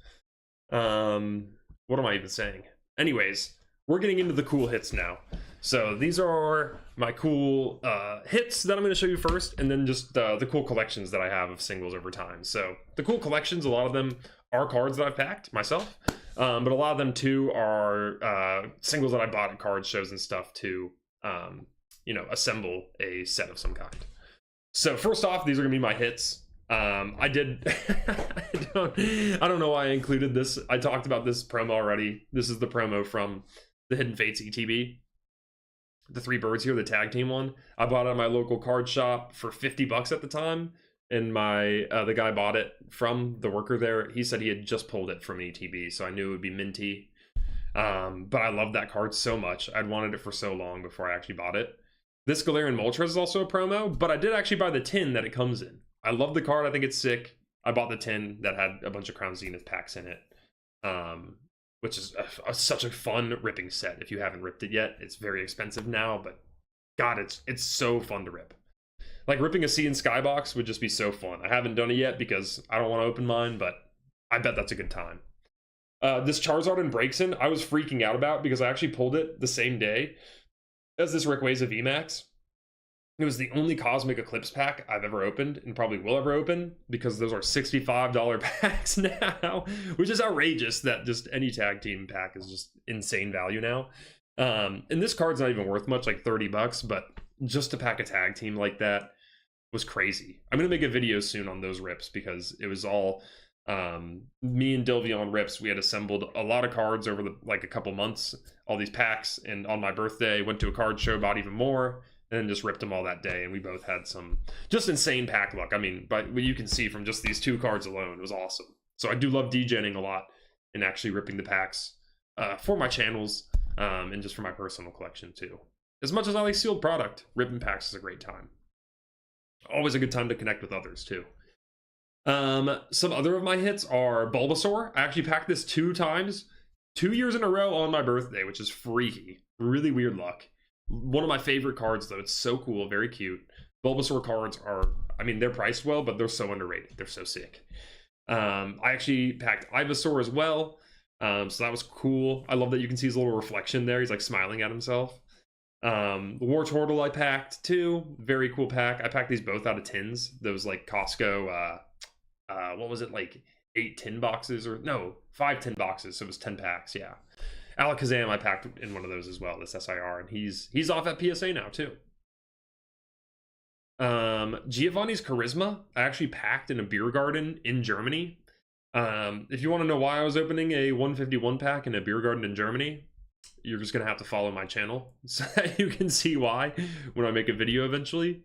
A: What am I even saying? Anyways, we're getting into the cool hits now. So these are my cool hits that I'm going to show you first, and then just the cool collections that I have of singles over time. So the cool collections, a lot of them are cards that I've packed myself, but a lot of them too are singles that I bought at card shows and stuff to, you know, assemble a set of some kind. So first off, these are going to be my hits. I did. I don't know why I included this. I talked about this promo already. This is the promo from the Hidden Fates ETB. The three birds here, the tag team one. I bought it at my local card shop for $50 at the time, and my the guy bought it from the worker there. He said he had just pulled it from ETB, so I knew it would be minty. But I love that card so much. I'd wanted it for so long before I actually bought it. This Galarian Moltres is also a promo, but I did actually buy the tin that it comes in. I love the card. I think it's sick. I bought the tin that had a bunch of Crown Zenith packs in it, which is such a fun ripping set. If you haven't ripped it yet, it's very expensive now, but God, it's so fun to rip. Like ripping a Sea and Skybox would just be so fun. I haven't done it yet because I don't want to open mine, but I bet that's a good time. This Charizard and Braixen, I was freaking out about because I actually pulled it the same day as this Rayquaza VMAX. It was the only Cosmic Eclipse pack I've ever opened and probably will ever open, because those are $65 packs now, which is outrageous that just any tag team pack is just insane value now. And this card's not even worth much, like $30, but just to pack a tag team like that was crazy. I'm going to make a video soon on those rips because it was all me and Dilvion rips. We had assembled a lot of cards over like a couple months, all these packs, and on my birthday went to a card show, bought even more, and then just ripped them all that day, and we both had some just insane pack luck. I mean, but what you can see from just these two cards alone, it was awesome. So I do love degenning a lot and actually ripping the packs for my channels and just for my personal collection too. As much as I like sealed product, ripping packs is a great time. Always a good time to connect with others too. Some other of my hits are Bulbasaur. I actually packed this 2 times, 2 years in a row on my birthday, which is freaky. Really weird luck. One of my favorite cards, though. It's so cool, very cute. Bulbasaur cards are, I mean, they're priced well, but they're so underrated. They're so sick. I actually packed Ivysaur as well, so that was cool. I love that you can see his little reflection there. He's like smiling at himself. The Wartortle I packed too. Very cool pack. I packed these both out of tins. Those like Costco, what was it, like 8 tin boxes, or no, 5 tin boxes, so it was 10 packs. Yeah. Alakazam I packed in one of those as well, this SIR, and he's off at PSA now too. Giovanni's Charisma I actually packed in a beer garden in Germany. If you want to know why I was opening a 151 pack in a beer garden in Germany, you're just gonna have to follow my channel so that you can see why when I make a video eventually.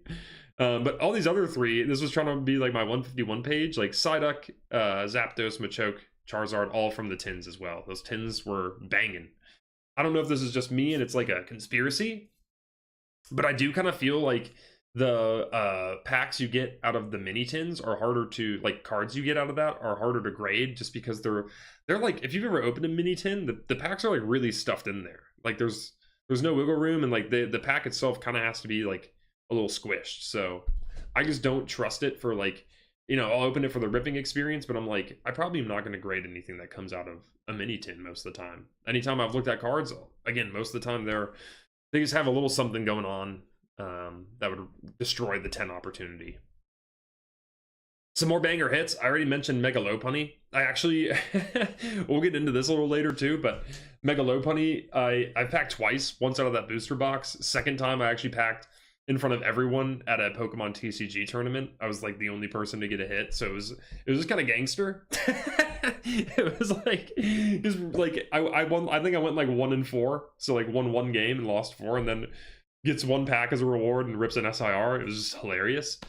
A: But all these other 3, this was trying to be like my 151 page, like Psyduck, Zapdos, Machoke, Charizard, all from the tins as well. Those tins were banging. I don't know if this is just me and it's like a conspiracy, but I do kind of feel like the packs you get out of the mini tins are harder to, like cards you get out of that are harder to grade, just because they're like, if you've ever opened a mini tin, the packs are like really stuffed in there. Like there's no wiggle room, and like the pack itself kind of has to be like a little squished. So I just don't trust it for, like, you know, I'll open it for the ripping experience, but I'm like, I probably am not going to grade anything that comes out of a mini tin most of the time. Anytime I've looked at cards, again, most of the time they just have a little something going on that would destroy the 10 opportunity. Some more banger hits. I already mentioned Mega Lopunny. I actually, we'll get into this a little later too, but Mega Lopunny, I packed twice. Once out of that booster box. Second time I actually packed in front of everyone at a Pokemon TCG tournament. I was like the only person to get a hit, so it was just kind of gangster. It was like, I won. I think I went like 1-4, so like won 1 game and lost 4, and then gets 1 pack as a reward and rips an SIR. It was just hilarious.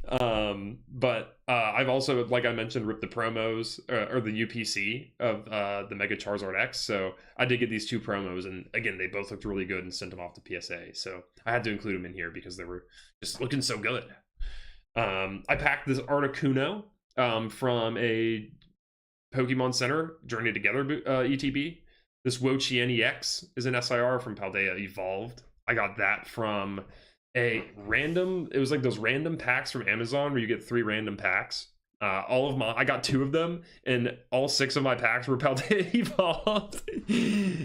A: But I've also, like I mentioned, ripped the promos or the UPC of the Mega Charizard X, so I did get these 2 promos, and again, they both looked really good and sent them off to PSA, so I had to include them in here because they were just looking so good. I packed this Articuno from a Pokemon Center Journey Together ETB. This Wo-Chien EX is an SIR from Paldea Evolved. I got that from a random, it was like those random packs from Amazon where you get 3 random packs. All of my, I got 2 of them, and all 6 of my packs were Paldea Evolved.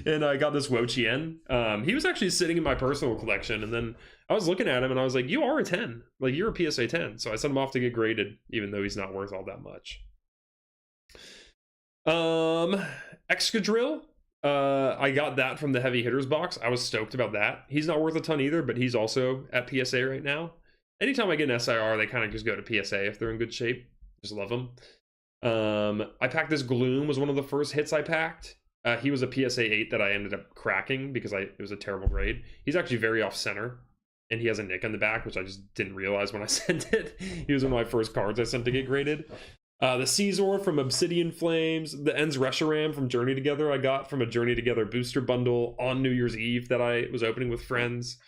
A: And I got this Wo-Chien. He was actually sitting in my personal collection, and then I was looking at him and I was like, you are a 10. Like, you're a PSA 10. So I sent him off to get graded, even though he's not worth all that much. Excadrill. I got that from the heavy hitters box. I was stoked about that. He's not worth a ton either, but he's also at PSA right now. Anytime I get an SIR, they kind of just go to PSA if they're in good shape. Just love them. I packed this Gloom, was one of the first hits I packed. He was a PSA 8 that I ended up cracking because it was a terrible grade. He's actually very off center, and he has a nick on the back, which I just didn't realize when I sent it. He was one of my first cards I sent to get graded. The Caesar from Obsidian Flames, the Enz Reshiram from Journey Together I got from a Journey Together booster bundle on New Year's Eve that I was opening with friends.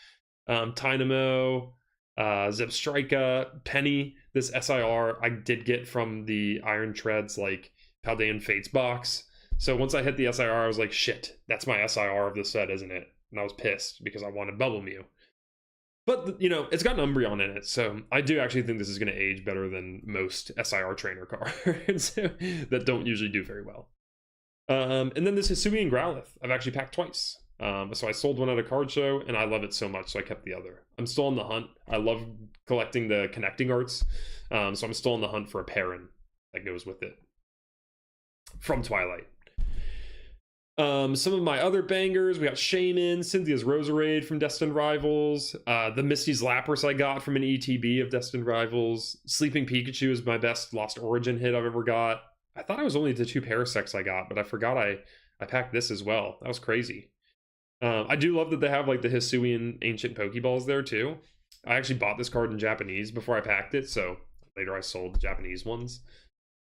A: Tynamo, Zebstrika, Penny, this SIR I did get from the Iron Treads, like Paldean Fates box. So once I hit the SIR, I was like, shit, that's my SIR of the set, isn't it? And I was pissed because I wanted Bubble Mew. But, you know, it's got an Umbreon in it, so I do actually think this is going to age better than most SIR trainer cards that don't usually do very well. And then this Hisuian Growlithe, I've actually packed twice. So I sold one at a card show, and I love it so much, so I kept the other. I'm still on the hunt. I love collecting the connecting arts, so I'm still on the hunt for a Perrin that goes with it. From Twilight. Some of my other bangers, we got Shaman, Cynthia's Roserade from Destined Rivals, the Misty's Lapras I got from an ETB of Destined Rivals, Sleeping Pikachu is my best Lost Origin hit I've ever got. I thought I was only the 2 Parasects I got, but I forgot I packed this as well. That was crazy. I do love that they have like the Hisuian Ancient Pokeballs there too. I actually bought this card in Japanese before I packed it, so later I sold the Japanese ones.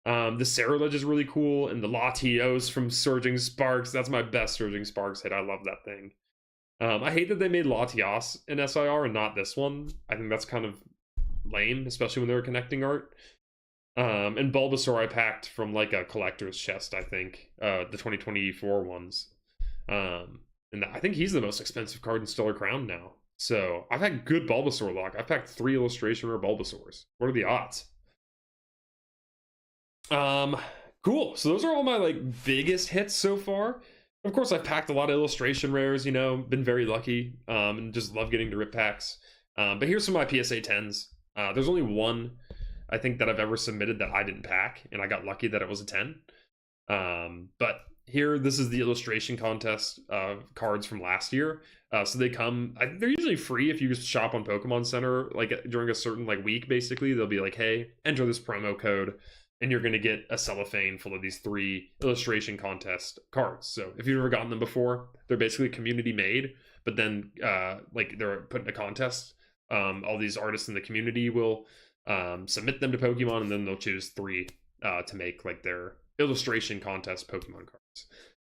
A: The Cerulege is really cool, and the Latios from Surging Sparks. That's my best Surging Sparks hit. I love that thing. I hate that they made Latios in SIR and not this one. I think that's kind of lame, especially when they were connecting art. And Bulbasaur I packed from like a collector's chest, I think. The 2024 ones. And I think he's the most expensive card in Stellar Crown now. So I've had good Bulbasaur luck. I've packed 3 illustration rare Bulbasaurs. What are the odds? Cool. So those are all my like biggest hits so far. Of course, I've packed a lot of illustration rares, you know, been very lucky, and just love getting to rip packs. But here's some of my PSA 10s. There's only one, I think, that I've ever submitted that I didn't pack, and I got lucky that it was a 10. But here, this is the illustration contest cards from last year. So they come, they're usually free if you just shop on Pokemon Center, like during a certain like week, basically. They'll be like, hey, enter this promo code, and you're going to get a cellophane full of these 3 illustration contest cards. So if you've never gotten them before, they're basically community made, but then like they're put in a contest. All these artists in the community will submit them to Pokemon, and then they'll choose 3 to make like their illustration contest Pokemon cards.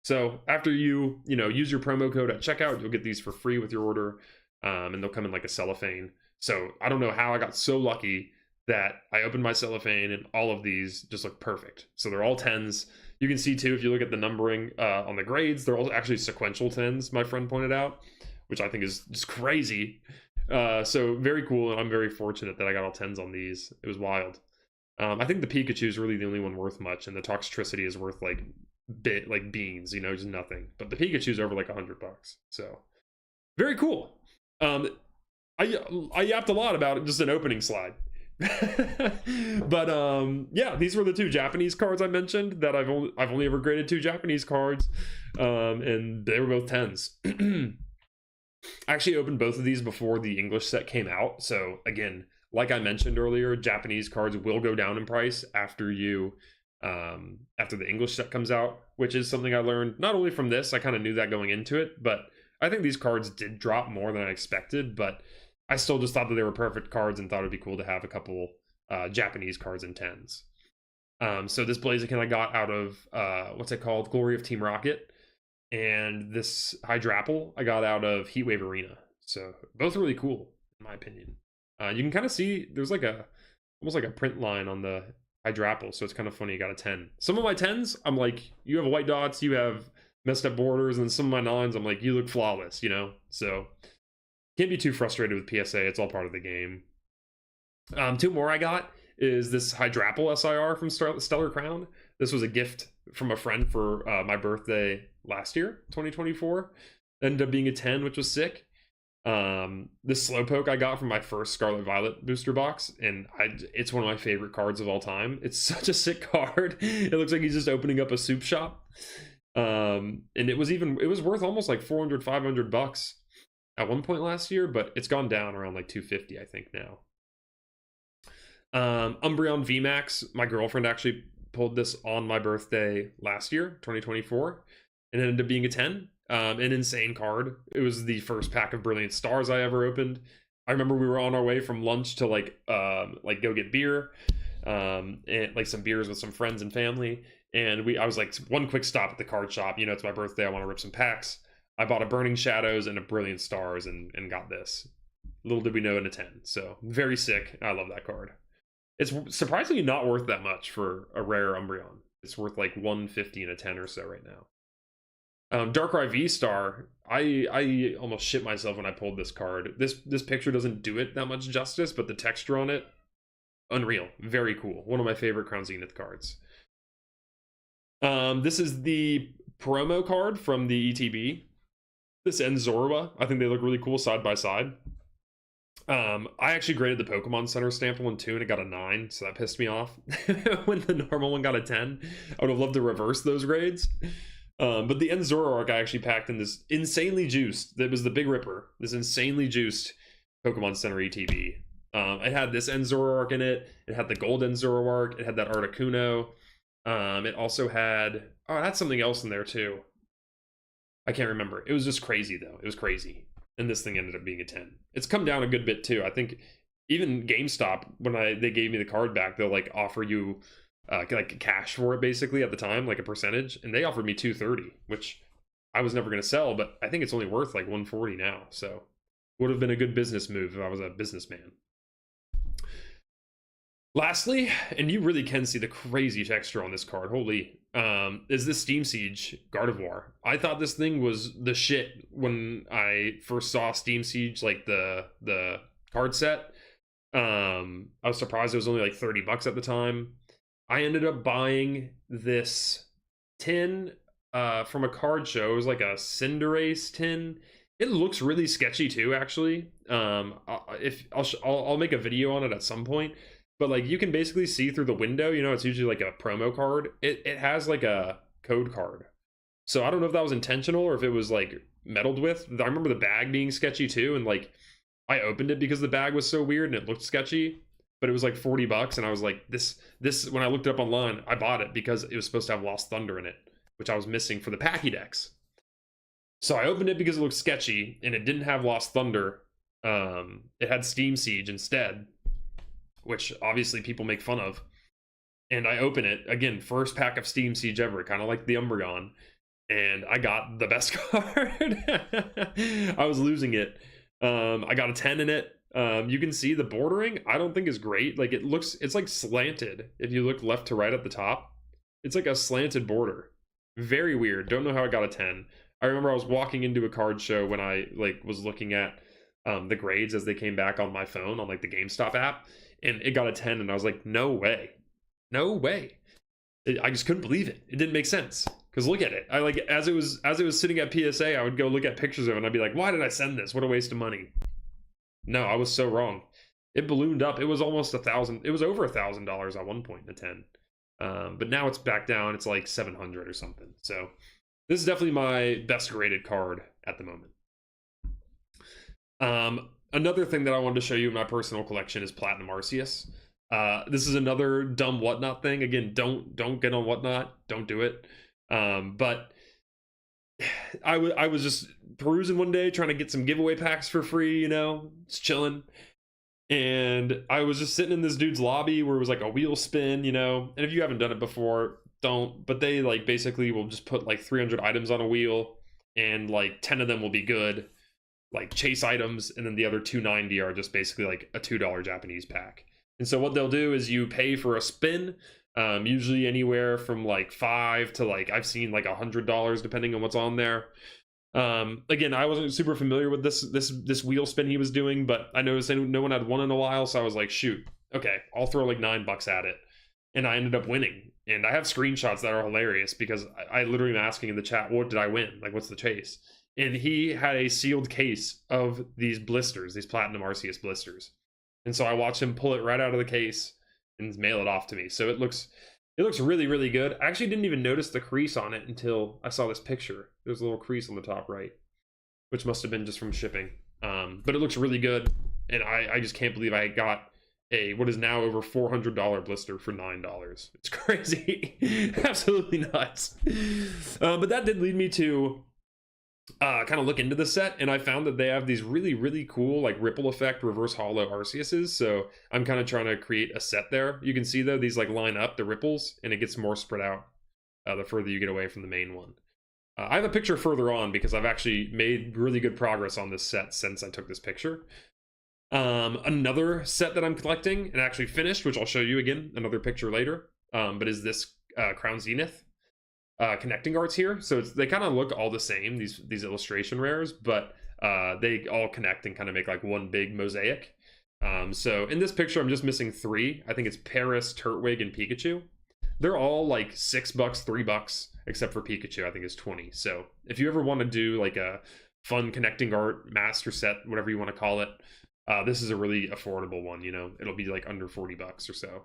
A: So after you use your promo code at checkout, you'll get these for free with your order, and they'll come in like a cellophane. So I don't know how I got so lucky that I opened my cellophane and all of these just look perfect. So they're all 10s. You can see too, if you look at the numbering on the grades, they're all actually sequential 10s, my friend pointed out, which I think is just crazy. So very cool, and I'm very fortunate that I got all 10s on these. It was wild. I think the Pikachu is really the only one worth much, and the Toxtricity is worth like beans, you know, just nothing. But the Pikachu's over like $100. So very cool. I yapped a lot about it, just an opening slide. But yeah, these were the 2 Japanese cards I mentioned that I've only ever graded 2 Japanese cards, and they were both 10s. I actually opened both of these before the English set came out, so again, like I mentioned earlier, Japanese cards will go down in price after the English set comes out, which is something I learned not only from this, I kind of knew that going into it, but I think these cards did drop more than I expected, but I still just thought that they were perfect cards and thought it'd be cool to have a couple Japanese cards in 10s. So this Blaziken I got out of, what's it called? Glory of Team Rocket. And this Hydrapple I got out of Heatwave Arena. So both really cool, in my opinion. You can kind of see there's like almost like a print line on the Hydrapple, so it's kind of funny you got a 10. Some of my 10s, I'm like, you have white dots, you have messed up borders, and some of my nines, I'm like, you look flawless, you know? So can't be too frustrated with PSA. It's all part of the game. Two more I got is this Hydrapple SIR from Stellar Crown. This was a gift from a friend for my birthday last year, 2024. Ended up being a 10, which was sick. This Slowpoke I got from my first Scarlet Violet booster box, and it's one of my favorite cards of all time. It's such a sick card. It looks like he's just opening up a soup shop. And it was worth almost like 400, 500 bucks at one point last year, but it's gone down around like 250, I think, now. Umbreon VMAX, my girlfriend actually pulled this on my birthday last year, 2024, and it ended up being a 10. An insane card. It was the first pack of Brilliant Stars I ever opened. I remember we were on our way from lunch to like go get beer, and like some beers with some friends and family, and I was like, one quick stop at the card shop, you know, it's my birthday, I want to rip some packs. I bought a Burning Shadows and a Brilliant Stars and got this. Little did we know, in a 10. So very sick. I love that card. It's surprisingly not worth that much for a rare Umbreon. It's worth like 150 and a 10 or so right now. Darkrai V-Star, I almost shit myself when I pulled this card. This picture doesn't do it that much justice, but the texture on it, unreal. Very cool. One of my favorite Crown Zenith cards. This is the promo card from the ETB. This Enzorua, I think they look really cool side by side. I actually graded the Pokemon Center stamp one too, and it got a 9, so that pissed me off. When the normal one got a 10, I would have loved to reverse those grades. But the Enzorua I actually packed in this insanely juiced, that was the Big Ripper, this insanely juiced Pokemon Center ETB. It had this Enzorua in it, it had the Gold Enzorua, it had that Articuno. It also had, oh, it had something else in there too. I can't remember. It was just crazy though. It was crazy. And this thing ended up being a 10. It's come down a good bit too. I think even GameStop, when they gave me the card back, they'll like offer you like cash for it basically at the time, like a percentage, and they offered me 230, which I was never going to sell, but I think it's only worth like 140 now. So would have been a good business move if I was a businessman. Lastly, and you really can see the crazy texture on this card, holy, is this Steam Siege Gardevoir. I thought this thing was the shit when I first saw Steam Siege, like the card set. I was surprised it was only like 30 bucks at the time. I ended up buying this tin from a card show. It was like a Cinderace tin. It looks really sketchy too, actually. I'll make a video on it at some point. But like you can basically see through the window, you know, it's usually like a promo card. It has like a code card. So I don't know if that was intentional or if it was like meddled with. I remember the bag being sketchy too, and like I opened it because the bag was so weird and it looked sketchy, but it was like 40 bucks, and I was like, this when I looked it up online, I bought it because it was supposed to have Lost Thunder in it, which I was missing for the Pokédex. So I opened it because it looked sketchy and it didn't have Lost Thunder. It had Steam Siege instead, which obviously people make fun of. And I open it, again, first pack of Steam Siege ever, kind of like the Umbreon, and I got the best card. I was losing it. I got a 10 in it. You can see the bordering, I don't think is great. Like it's like slanted. If you look left to right at the top, it's like a slanted border. Very weird. Don't know how I got a 10. I remember I was walking into a card show when I like was looking at the grades as they came back on my phone on like the GameStop app, and it got a 10, and I was like, no way. No way. I just couldn't believe it. It didn't make sense. Because look at it. I like as it was sitting at PSA, I would go look at pictures of it and I'd be like, why did I send this? What a waste of money. No, I was so wrong. It ballooned up. It was almost $1,000. It was over $1,000 at one point in the 10. But now it's back down. It's like 700 or something. So this is definitely my best graded card at the moment. Another thing that I wanted to show you in my personal collection is Platinum Arceus. This is another dumb whatnot thing. Again, don't get on whatnot. Don't do it. But I was just perusing one day trying to get some giveaway packs for free, you know, just chilling. And I was just sitting in this dude's lobby where it was like a wheel spin, you know. And if you haven't done it before, don't. But they like basically will just put like 300 items on a wheel, and like 10 of them will be good, like chase items, and then the other 290 are just basically like a $2 Japanese pack. And so what they'll do is you pay for a spin, Usually anywhere from like $5 to like I've seen like $100 depending on what's on there. Again, I wasn't super familiar with this wheel spin he was doing, but I noticed no one had won in a while, so I was like, shoot, okay, I'll throw like $9 at it, and I ended up winning. And I have screenshots that are hilarious because I literally am asking in the chat, what did I win? Like, what's the chase? And he had a sealed case of these blisters, these Platinum Arceus blisters, and so I watched him pull it right out of the case and mail it off to me. So it looks really, really good. I actually didn't even notice the crease on it until I saw this picture. There's a little crease on the top right, which must have been just from shipping. But it looks really good, and I just can't believe I got a what is now over $400 blister for $9. It's crazy. Absolutely nuts. But that did lead me to kind of look into the set, and I found that they have these really, really cool like ripple effect reverse hollow Arceuses. So I'm kind of trying to create a set there. You can see though these like line up the ripples, and it gets more spread out the further you get away from the main one. I have a picture further on because I've actually made really good progress on this set since I took this picture. Another set that I'm collecting and actually finished, which I'll show you again, another picture later, but is this Crown Zenith connecting arts here. So they kind of look all the same, these illustration rares, but they all connect and kind of make like one big mosaic. So in this picture, I'm just missing 3. I think it's Paris, Turtwig, and Pikachu. They're all like $6, $3, except for Pikachu, I think is 20. So if you ever want to do like a fun connecting art master set, whatever you want to call it, this is a really affordable one. You know, it'll be like under $40 or so.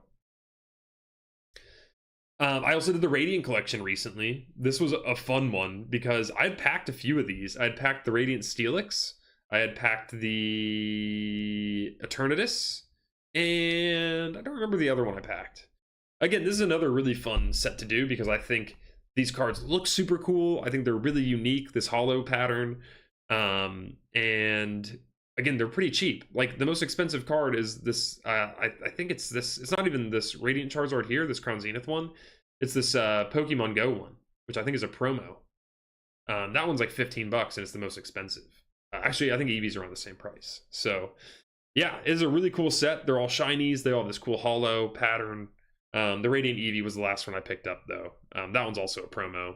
A: I also did the Radiant collection recently. This was a fun one because I had packed a few of these. I had packed the Radiant Steelix, I had packed the Eternatus, and I don't remember the other one I packed. Again, this is another really fun set to do because I think these cards look super cool. I think they're really unique, this hollow pattern. And again, they're pretty cheap. Like the most expensive card is this, I think it's this, it's not even this Radiant Charizard here, this Crown Zenith one. It's this Pokemon Go one, which I think is a promo. That one's like $15 and it's the most expensive. Actually, I think EVs are around the same price. So yeah, it's a really cool set. They're all shinies. They all have this cool hollow pattern. The Radiant Eevee was the last one I picked up though. That one's also a promo.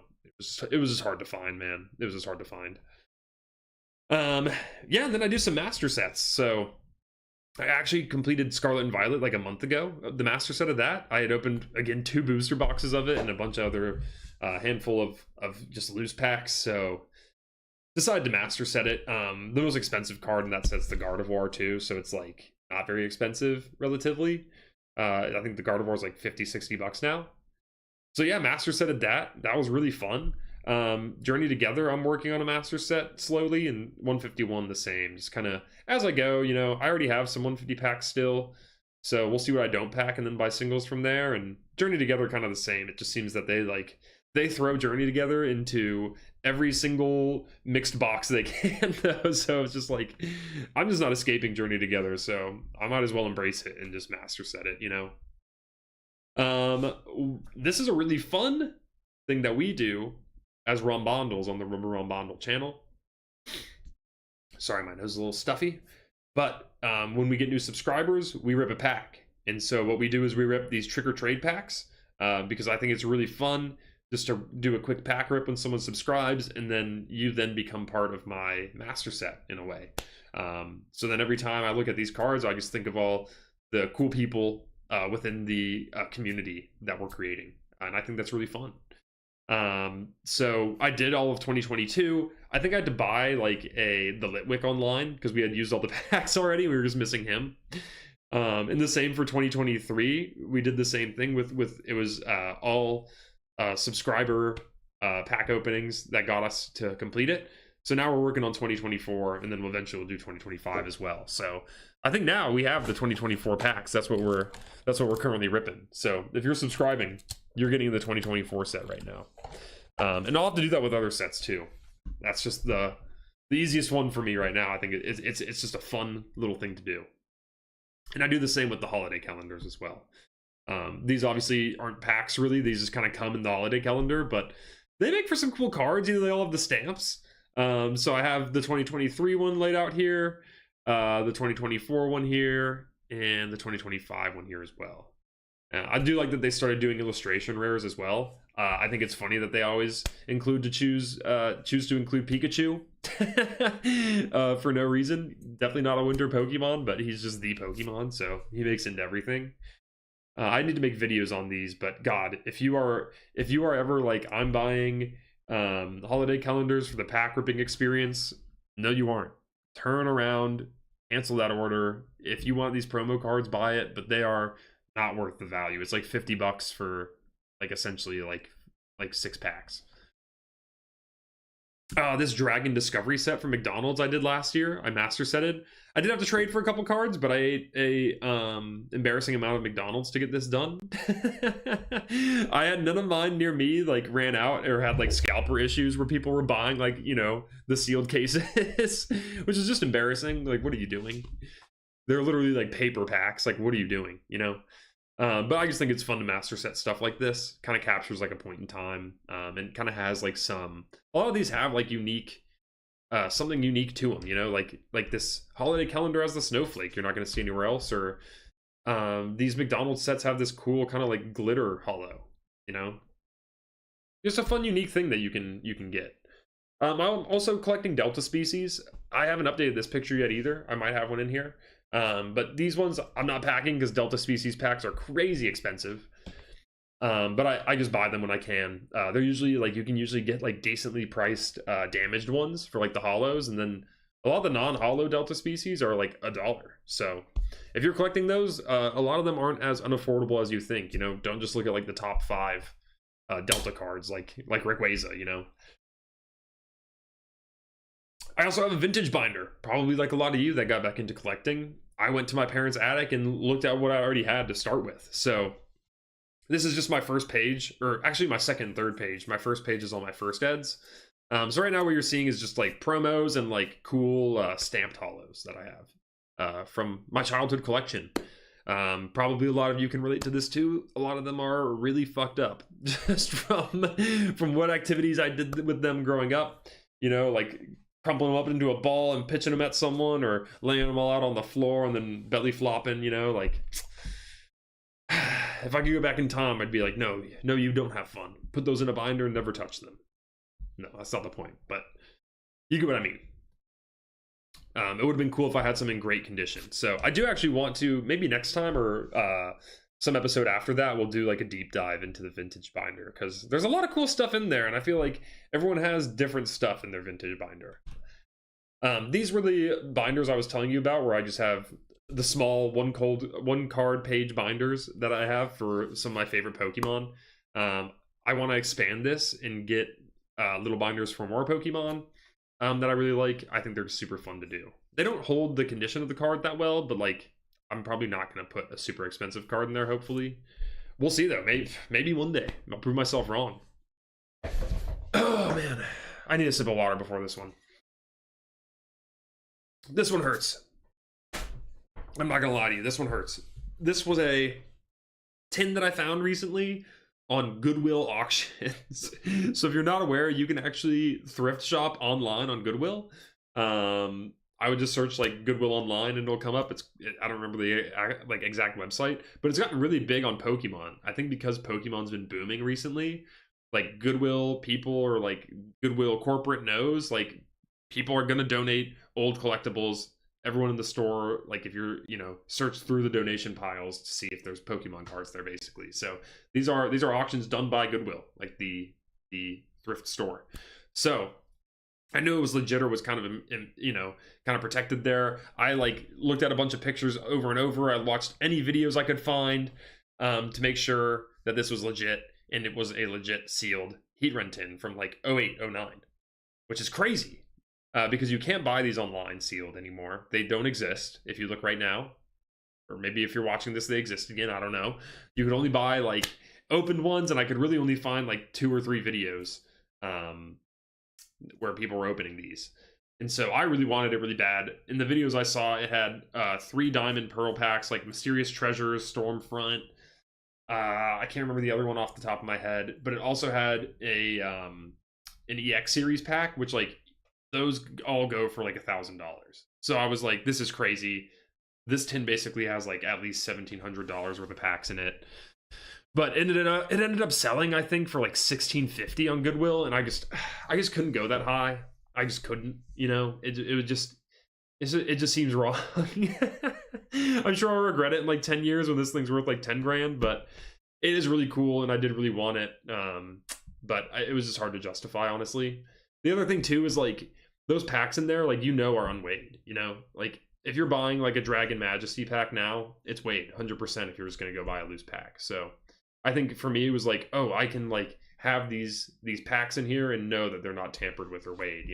A: It was just hard to find, man. It was just hard to find. Yeah, and then I do some master sets. So I actually completed Scarlet and Violet like a month ago. The master set of that, I had opened again 2 booster boxes of it and a bunch of other handful of just loose packs. So decided to master set it. The most expensive card in that set's the Gardevoir too, so it's like not very expensive relatively. I think the Gardevoir is like $50-$60 now. So yeah, master set of that was really fun. Journey Together, I'm working on a master set slowly, and 151 the same, just kind of as I go. You know, I already have some 150 packs still, so we'll see what I don't pack and then buy singles from there. And Journey Together kind of the same. It just seems that they throw Journey Together into every single mixed box they can though. So it's just like I'm just not escaping Journey Together, so I might as well embrace it and just master set it, you know. This is a really fun thing that we do as Rombondles on the Rumble Rombondle channel. Sorry, my nose is a little stuffy. But when we get new subscribers, we rip a pack. And so what we do is we rip these trick or trade packs because I think it's really fun just to do a quick pack rip when someone subscribes, and then you then become part of my master set in a way. So then every time I look at these cards, I just think of all the cool people within the community that we're creating. And I think that's really fun. So I did all of 2022. I think I had to buy like the Litwick online because we had used all the packs already. We were just missing him. And the same for 2023. We did the same thing with it was all subscriber pack openings that got us to complete it. So now we're working on 2024, and then eventually we'll do 2025 as well. So I think now we have the 2024 packs. That's what we're currently ripping. So if you're subscribing, you're getting the 2024 set right now. And I'll have to do that with other sets too. That's just the easiest one for me right now. I think it's just a fun little thing to do. And I do the same with the holiday calendars as well. These obviously aren't packs really. These just kind of come in the holiday calendar, but they make for some cool cards. You know, they all have the stamps. So I have the 2023 one laid out here, the 2024 one here, and the 2025 one here as well. I do like that they started doing illustration rares as well. I think it's funny that they always choose to include Pikachu for no reason. Definitely not a winter Pokemon, but he's just the Pokemon, so he makes into everything. I need to make videos on these, but God, if you are ever like, I'm buying holiday calendars for the pack ripping experience, no, you aren't. Turn around, cancel that order. If you want these promo cards, buy it, but they are not worth the value. It's like $50 for like essentially like 6 packs. This Dragon Discovery set from McDonald's I did last year. I master setted. I did have to trade for a couple cards, but I ate a embarrassing amount of McDonald's to get this done. I had none of mine near me like ran out or had like scalper issues where people were buying like, you know, the sealed cases, which is just embarrassing. Like, what are you doing? They're literally like paper packs. Like, what are you doing? You know? But I just think it's fun to master set stuff like this. Kind of captures like a point in time, and kind of has like a lot of these have like unique, something unique to them. You know, like this holiday calendar has the snowflake you're not going to see anywhere else, or these McDonald's sets have this cool kind of like glitter hollow. You know, just a fun, unique thing that you can get. I'm also collecting Delta species. I haven't updated this picture yet either. I might have one in here. But these ones I'm not packing because Delta species packs are crazy expensive. But I just buy them when I can. They're usually like, you can usually get like decently priced damaged ones for like the hollows, and then a lot of the non-hollow Delta species are like $1. So if you're collecting those, a lot of them aren't as unaffordable as you think. You know, don't just look at like the top 5 Delta cards like Rayquaza, you know. I also have a vintage binder, probably like a lot of you that got back into collecting. I went to my parents' attic and looked at what I already had to start with. So this is just my first page, or actually my second and third page. My first page is all my first eds. So right now what you're seeing is just like promos and like cool stamped hollows that I have from my childhood collection. Probably a lot of you can relate to this too. A lot of them are really fucked up just from what activities I did with them growing up. You know, like crumpling them up into a ball and pitching them at someone, or laying them all out on the floor and then belly flopping, you know, like if I could go back in time, I'd be like, no, you don't have fun. Put those in a binder and never touch them. No, that's not the point, but you get what I mean. It would have been cool if I had some in great condition. So I do actually want to, maybe next time or some episode after that, we'll do like a deep dive into the vintage binder, because there's a lot of cool stuff in there, and I feel like everyone has different stuff in their vintage binder. These were the binders I was telling you about, where I just have the small one card page binders that I have for some of my favorite Pokemon. I want to expand this and get little binders for more Pokemon that I really like. I think they're super fun to do. They don't hold the condition of the card that well, but like, I'm probably not going to put a super expensive card in there, hopefully. We'll see, though. Maybe one day. I'll prove myself wrong. Oh, man. I need a sip of water before this one. This one hurts. I'm not going to lie to you. This one hurts. This was a tin that I found recently on Goodwill auctions. So if you're not aware, you can actually thrift shop online on Goodwill. I would just search like Goodwill online and it'll come up. I don't remember the like exact website, but it's gotten really big on Pokemon. I think because Pokemon's been booming recently, like Goodwill people, or like Goodwill corporate knows, like people are gonna donate old collectibles. Everyone in the store, like if you're, you know, search through the donation piles to see if there's Pokemon cards there, basically. So these are auctions done by Goodwill, like the thrift store. So I knew it was legit, or was kind of, you know, kind of protected there. I like looked at a bunch of pictures over and over. I watched any videos I could find to make sure that this was legit, and it was a legit sealed Heatran tin from like 08, 09, which is crazy because you can't buy these online sealed anymore. They don't exist if you look right now, or maybe if you're watching this, they exist again. I don't know. You could only buy like opened ones, and I could really only find like 2 or 3 videos where people were opening these. And so I really wanted it really bad. In the videos I saw, it had 3 diamond pearl packs, like Mysterious Treasures, Stormfront. I can't remember the other one off the top of my head, but it also had a an EX series pack, which like those all go for like $1,000. So I was like, this is crazy. This tin basically has like at least $1,700 worth of packs in it. But it ended up selling, I think, for like 1650 on Goodwill, and I just couldn't go that high. I just couldn't, it would just it just seems wrong. I'm sure I'll regret it in like 10 years when this thing's worth like 10 grand, but it is really cool and I did really want it. But it was just hard to justify, honestly. The other thing too is like those packs in there, like, are unweighed, like if you're buying like a Dragon Majesty pack now, it's weighed 100% if you're just going to go buy a loose pack. So I think for me, it was like, oh, I can like have these packs in here and know that they're not tampered with or weighed,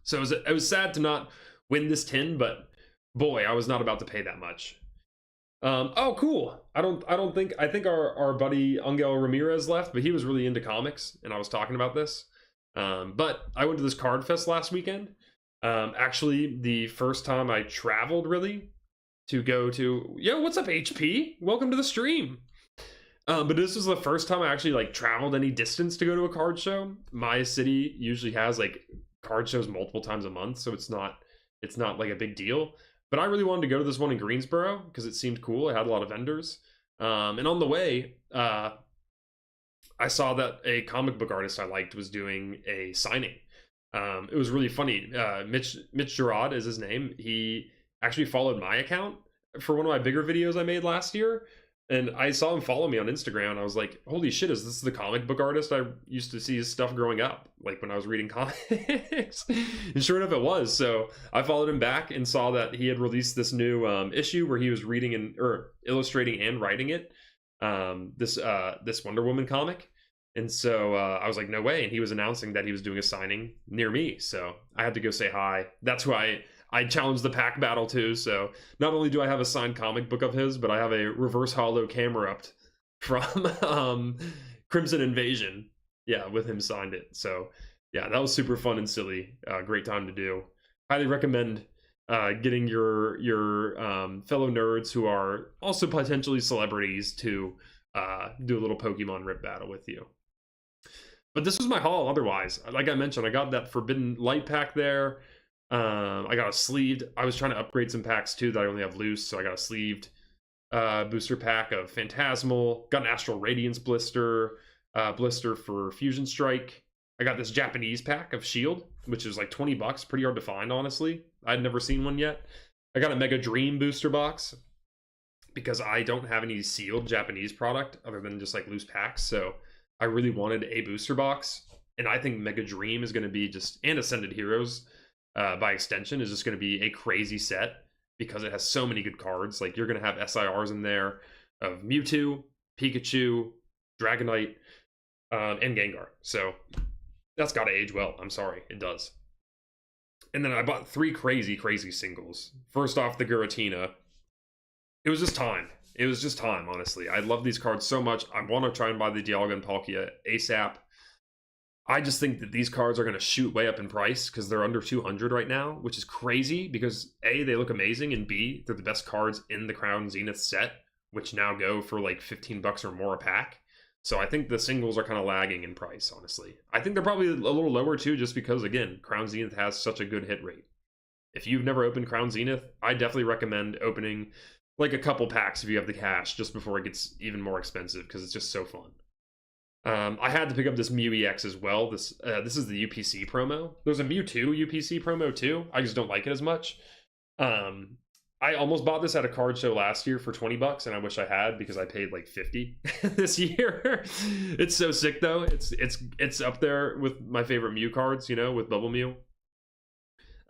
A: So it was sad to not win this tin, but boy, I was not about to pay that much. Oh, cool. I think our buddy Angel Ramirez left, but he was really into comics, and I was talking about this. But I went to this card fest last weekend. Actually, the first time I traveled really to go to. Yo, what's up, HP? Welcome to the stream. But this was the first time I actually like traveled any distance to go to a card show. My city usually has like card shows multiple times a month, so it's not like a big deal. But I really wanted to go to this one in Greensboro because it seemed cool. It had a lot of vendors. And on the way, I saw that a comic book artist I liked was doing a signing. It was really funny. Mitch Gerard is his name. He actually followed my account for one of my bigger videos I made last year. And I saw him follow me on Instagram, and I was like, holy shit, is this the comic book artist I used to see his stuff growing up, like when I was reading comics? And sure enough, it was. So I followed him back and saw that he had released this new issue where he was reading or illustrating and writing it, this Wonder Woman comic. And so I was like, no way. And he was announcing that he was doing a signing near me. So I had to go say hi. That's why I challenged the pack battle too. So not only do I have a signed comic book of his, but I have a reverse holo camera up from Crimson Invasion. Yeah, with him signed it. So yeah, that was super fun and silly. Great time to do. Highly recommend getting your fellow nerds who are also potentially celebrities to do a little Pokemon rip battle with you. But this was my haul otherwise. Like I mentioned, I got that Forbidden Light pack there. I got a sleeved. I was trying to upgrade some packs too that I only have loose, so I got a sleeved booster pack of Phantasmal. Got an Astral Radiance blister for Fusion Strike. I got this Japanese pack of Shield, which is like $20, pretty hard to find, honestly. I'd never seen one yet. I got a Mega Dream booster box because I don't have any sealed Japanese product other than just like loose packs, so I really wanted a booster box, and I think Mega Dream is going to be and Ascended Heroes by extension is just going to be a crazy set because it has so many good cards. Like, you're going to have SIRs in there of Mewtwo, Pikachu, Dragonite, and Gengar. So that's got to age well. I'm sorry, it does. And then I bought 3 crazy singles. First off, the Giratina. It was just time. It was just time, honestly. I love these cards so much. I want to try and buy the Dialga and Palkia ASAP. I just think that these cards are going to shoot way up in price because they're under 200 right now, which is crazy because A, they look amazing, and B, they're the best cards in the Crown Zenith set, which now go for like $15 or more a pack. So I think the singles are kind of lagging in price, honestly. I think they're probably a little lower too, just because, again, Crown Zenith has such a good hit rate. If you've never opened Crown Zenith, I definitely recommend opening like a couple packs if you have the cash just before it gets even more expensive because it's just so fun. I had to pick up this Mew EX as well. This is the UPC promo. There's a Mewtwo UPC promo too. I just don't like it as much. I almost bought this at a card show last year for $20, and I wish I had because I paid like $50 this year. It's so sick though. It's up there with my favorite Mew cards, with Bubble Mew.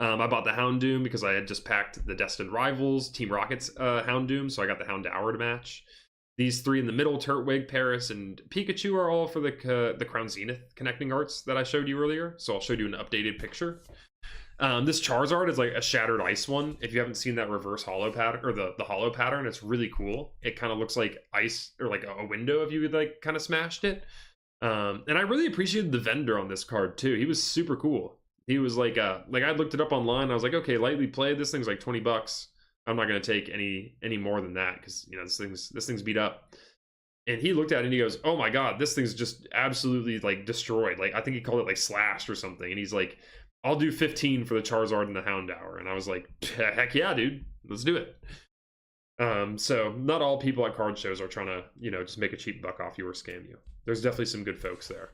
A: I bought the Houndoom because I had just packed the Destined Rivals Team Rocket's Houndoom, so I got the Houndour to match. These 3 in the middle, Turtwig, Paris, and Pikachu, are all for the Crown Zenith connecting arts that I showed you earlier. So I'll show you an updated picture. This Charizard is like a Shattered Ice one. If you haven't seen that reverse holo pattern, or the holo pattern, it's really cool. It kind of looks like ice, or like a window if you like kind of smashed it. And I really appreciated the vendor on this card too. He was super cool. He was like I looked it up online. I was like, okay, lightly played. This thing's like $20. I'm not going to take any more than that because this thing's beat up. And he looked at it and he goes, "Oh my god, this thing's just absolutely like destroyed." Like, I think he called it like slashed or something. And he's like, "I'll do 15 for the Charizard and the Houndour." And I was like, "Heck yeah, dude, let's do it." So not all people at card shows are trying to, just make a cheap buck off you or scam you. There's definitely some good folks there.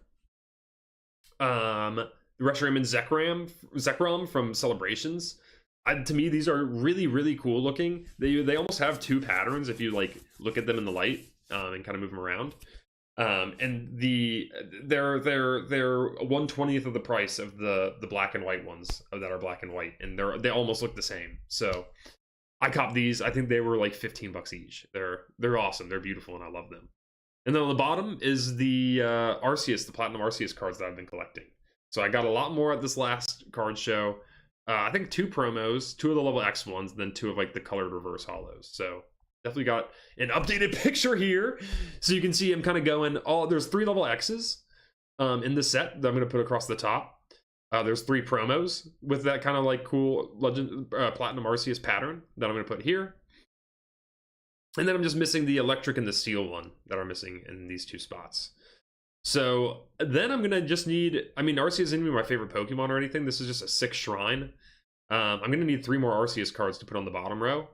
A: Reshiram and Zekrom from Celebrations. To me, these are really, really cool looking. They almost have two patterns if you like look at them in the light and kind of move them around. And they're 1/20th of the price of the black and white ones that are black and white, and they almost look the same. So I copped these. I think they were like $15 each. They're awesome. They're beautiful, and I love them. And then on the bottom is the Arceus, the Platinum Arceus cards that I've been collecting. So I got a lot more at this last card show. I think 2 promos, 2 of the level X ones, and then 2 of like the colored reverse hollows. So definitely got an updated picture here. So you can see I'm kind of going, there's 3 level X's in the set that I'm going to put across the top. There's 3 promos with that kind of like cool Legend Platinum Arceus pattern that I'm going to put here. And then I'm just missing the electric and the steel one that are missing in these 2 spots. So then I'm going to just need, Arceus isn't even my favorite Pokemon or anything. This is just a 6 shrine. I'm going to need 3 more Arceus cards to put on the bottom row.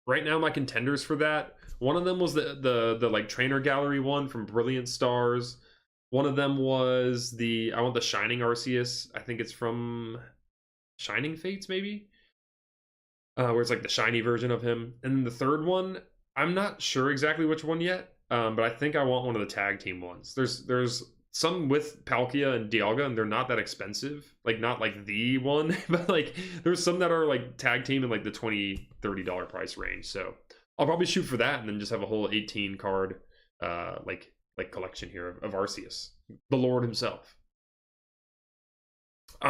A: Right now my contenders for that, one of them was the like trainer gallery one from Brilliant Stars. One of them was I want the Shining Arceus. I think it's from Shining Fates maybe? Where it's like the shiny version of him. And then the third one, I'm not sure exactly which one yet, but I think I want one of the tag team ones. There's some with Palkia and Dialga, and they're not that expensive. Like, not like the one, but like there's some that are like tag team in like the $20-$30 price range. So I'll probably shoot for that and then just have a whole 18 card like collection here of Arceus, the Lord himself.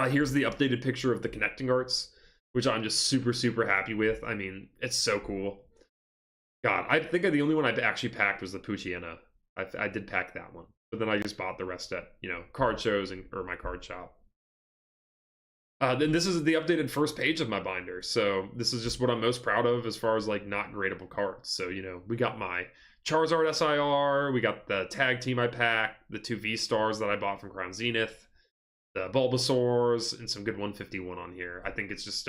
A: Here's the updated picture of the connecting arts, which I'm just super, super happy with. It's so cool. God, I think the only one I actually packed was the Poochyena. I did pack that one, but then I just bought the rest at, card shows or my card shop. Then this is the updated first page of my binder. So this is just what I'm most proud of as far as like not gradable cards. So, we got my Charizard SIR, we got the tag team I packed, the 2 V-Stars that I bought from Crown Zenith, the Bulbasaurs, and some good 151 on here. I think it's just,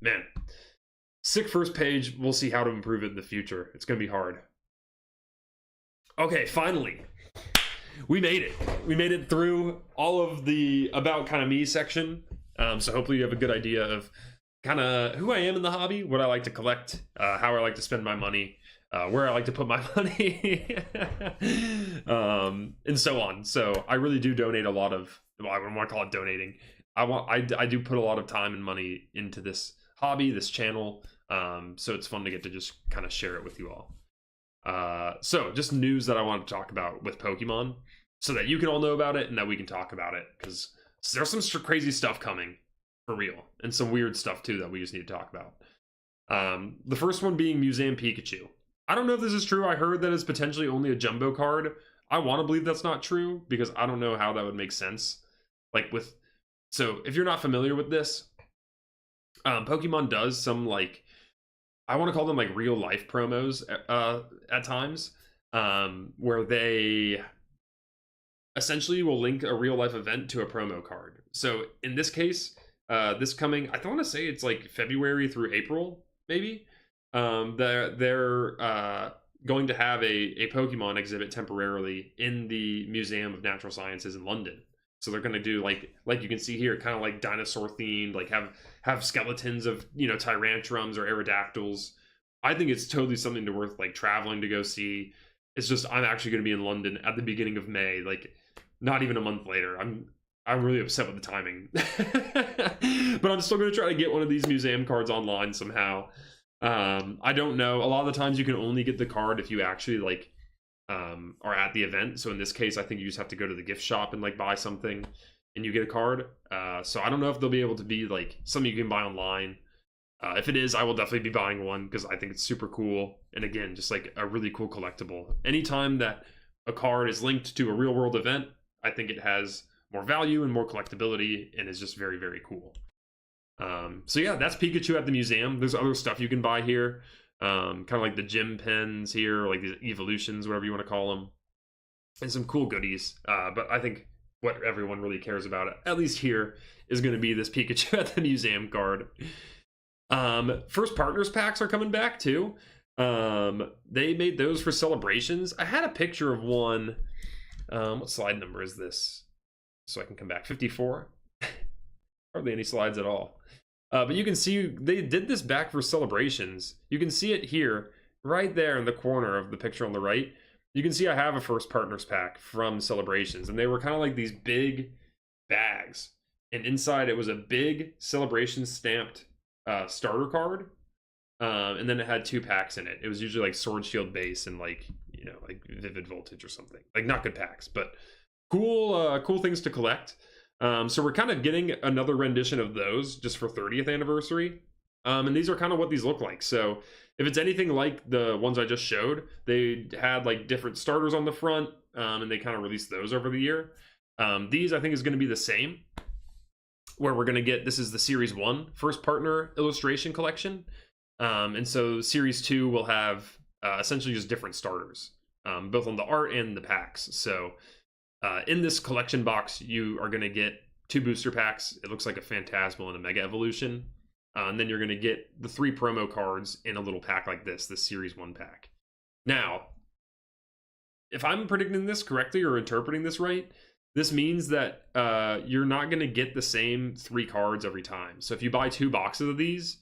A: man, sick first page. We'll see how to improve it in the future. It's going to be hard. Okay, finally, we made it. We made it through all of the About Kind of Me section. So hopefully you have a good idea of kind of who I am in the hobby, what I like to collect, how I like to spend my money, where I like to put my money, and so on. So I really do donate a lot of, well, I don't want to call it donating. I do put a lot of time and money into this hobby, this channel. So it's fun to get to just kind of share it with you all. So just news that I want to talk about with Pokemon so that you can all know about it and that we can talk about it, because there's some crazy stuff coming for real and some weird stuff too that we just need to talk about. The first one being Museum Pikachu. I don't know if this is true. I heard that it's potentially only a jumbo card. I want to believe that's not true because I don't know how that would make sense. So if you're not familiar with this, Pokemon does some like, I want to call them like real life promos at times, where they essentially will link a real life event to a promo card. So in this case, this coming, I don't want to say it's like February through April, maybe. They're going to have a Pokemon exhibit temporarily in the Museum of Natural Sciences in London. So they're going to do like you can see here, kind of like dinosaur themed, like have skeletons of, Tyrantrums or Aerodactyls. I think it's totally something to worth like traveling to go see. It's just, I'm actually going to be in London at the beginning of May, like not even a month later. I'm really upset with the timing, but I'm still going to try to get one of these museum cards online somehow. I don't know. A lot of the times you can only get the card if you actually like are at the event. So in this case, I think you just have to go to the gift shop and like buy something and you get a card. So I don't know if they'll be able to be like something you can buy online. If it is, I will definitely be buying one because I think it's super cool. And again, just like a really cool collectible. Anytime that a card is linked to a real world event, I think it has more value and more collectability and is just very, very cool. So yeah, that's Pikachu at the museum. There's other stuff you can buy here. Kind of like the gym pens here, like these evolutions, whatever you want to call them. And some cool goodies. But I think what everyone really cares about, at least here, is going to be this Pikachu at the museum card. First partners packs are coming back too. They made those for celebrations. I had a picture of one. What slide number is this? So I can come back. 54. Hardly any slides at all. But you can see they did this back for celebrations. You can see it here, right there in the corner of the picture on the right. You can see I have a first partners pack from celebrations, and they were kind of like these big bags. And inside it was a big celebration stamped starter card. And then it had 2 packs in it. It was usually like Sword Shield base and like, you know, like Vivid Voltage or something. Like not good packs, but cool things to collect. So we're kind of getting another rendition of those just for 30th anniversary. And these are kind of what these look like. So if it's anything like the ones I just showed, they had like different starters on the front, and they kind of released those over the year. These I think is going to be the same, where we're going to get, this is the Series 1 first partner illustration collection. And so Series 2 will have essentially just different starters, both on the art and the packs. So in this collection box, you are going to get 2 booster packs. It looks like a Phantasmal and a Mega Evolution. And then you're going to get the 3 promo cards in a little pack like this Series 1 pack. Now, if I'm predicting this correctly or interpreting this right, this means that you're not going to get the same 3 cards every time. So if you buy 2 boxes of these,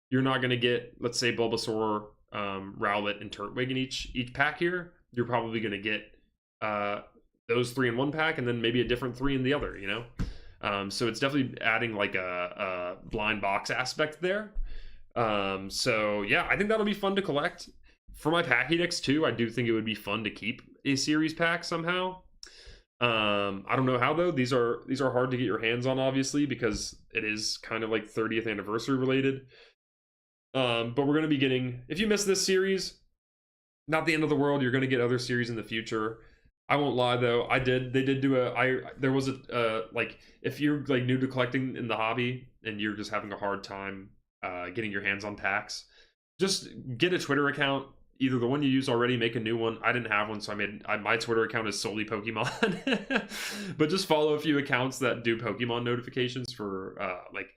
A: you're not going to get, let's say, Bulbasaur, Rowlet, and Turtwig in each pack here. You're probably going to get those 3 in one pack, and then maybe a different 3 in the other, you know? So it's definitely adding like a blind box aspect there. So yeah, I think that'll be fun to collect. For my pack edicts too, I do think it would be fun to keep a series pack somehow. I don't know how though. These are hard to get your hands on, obviously, because it is kind of like 30th anniversary related. But we're going to be getting, if you miss this series, not the end of the world. You're going to get other series in the future. I won't lie though, they did do there was a like, if you're like new to collecting in the hobby and you're just having a hard time getting your hands on packs, just get a Twitter account, either the one you use already, make a new one. I didn't have one, so my Twitter account is solely Pokemon. But just follow a few accounts that do Pokemon notifications for like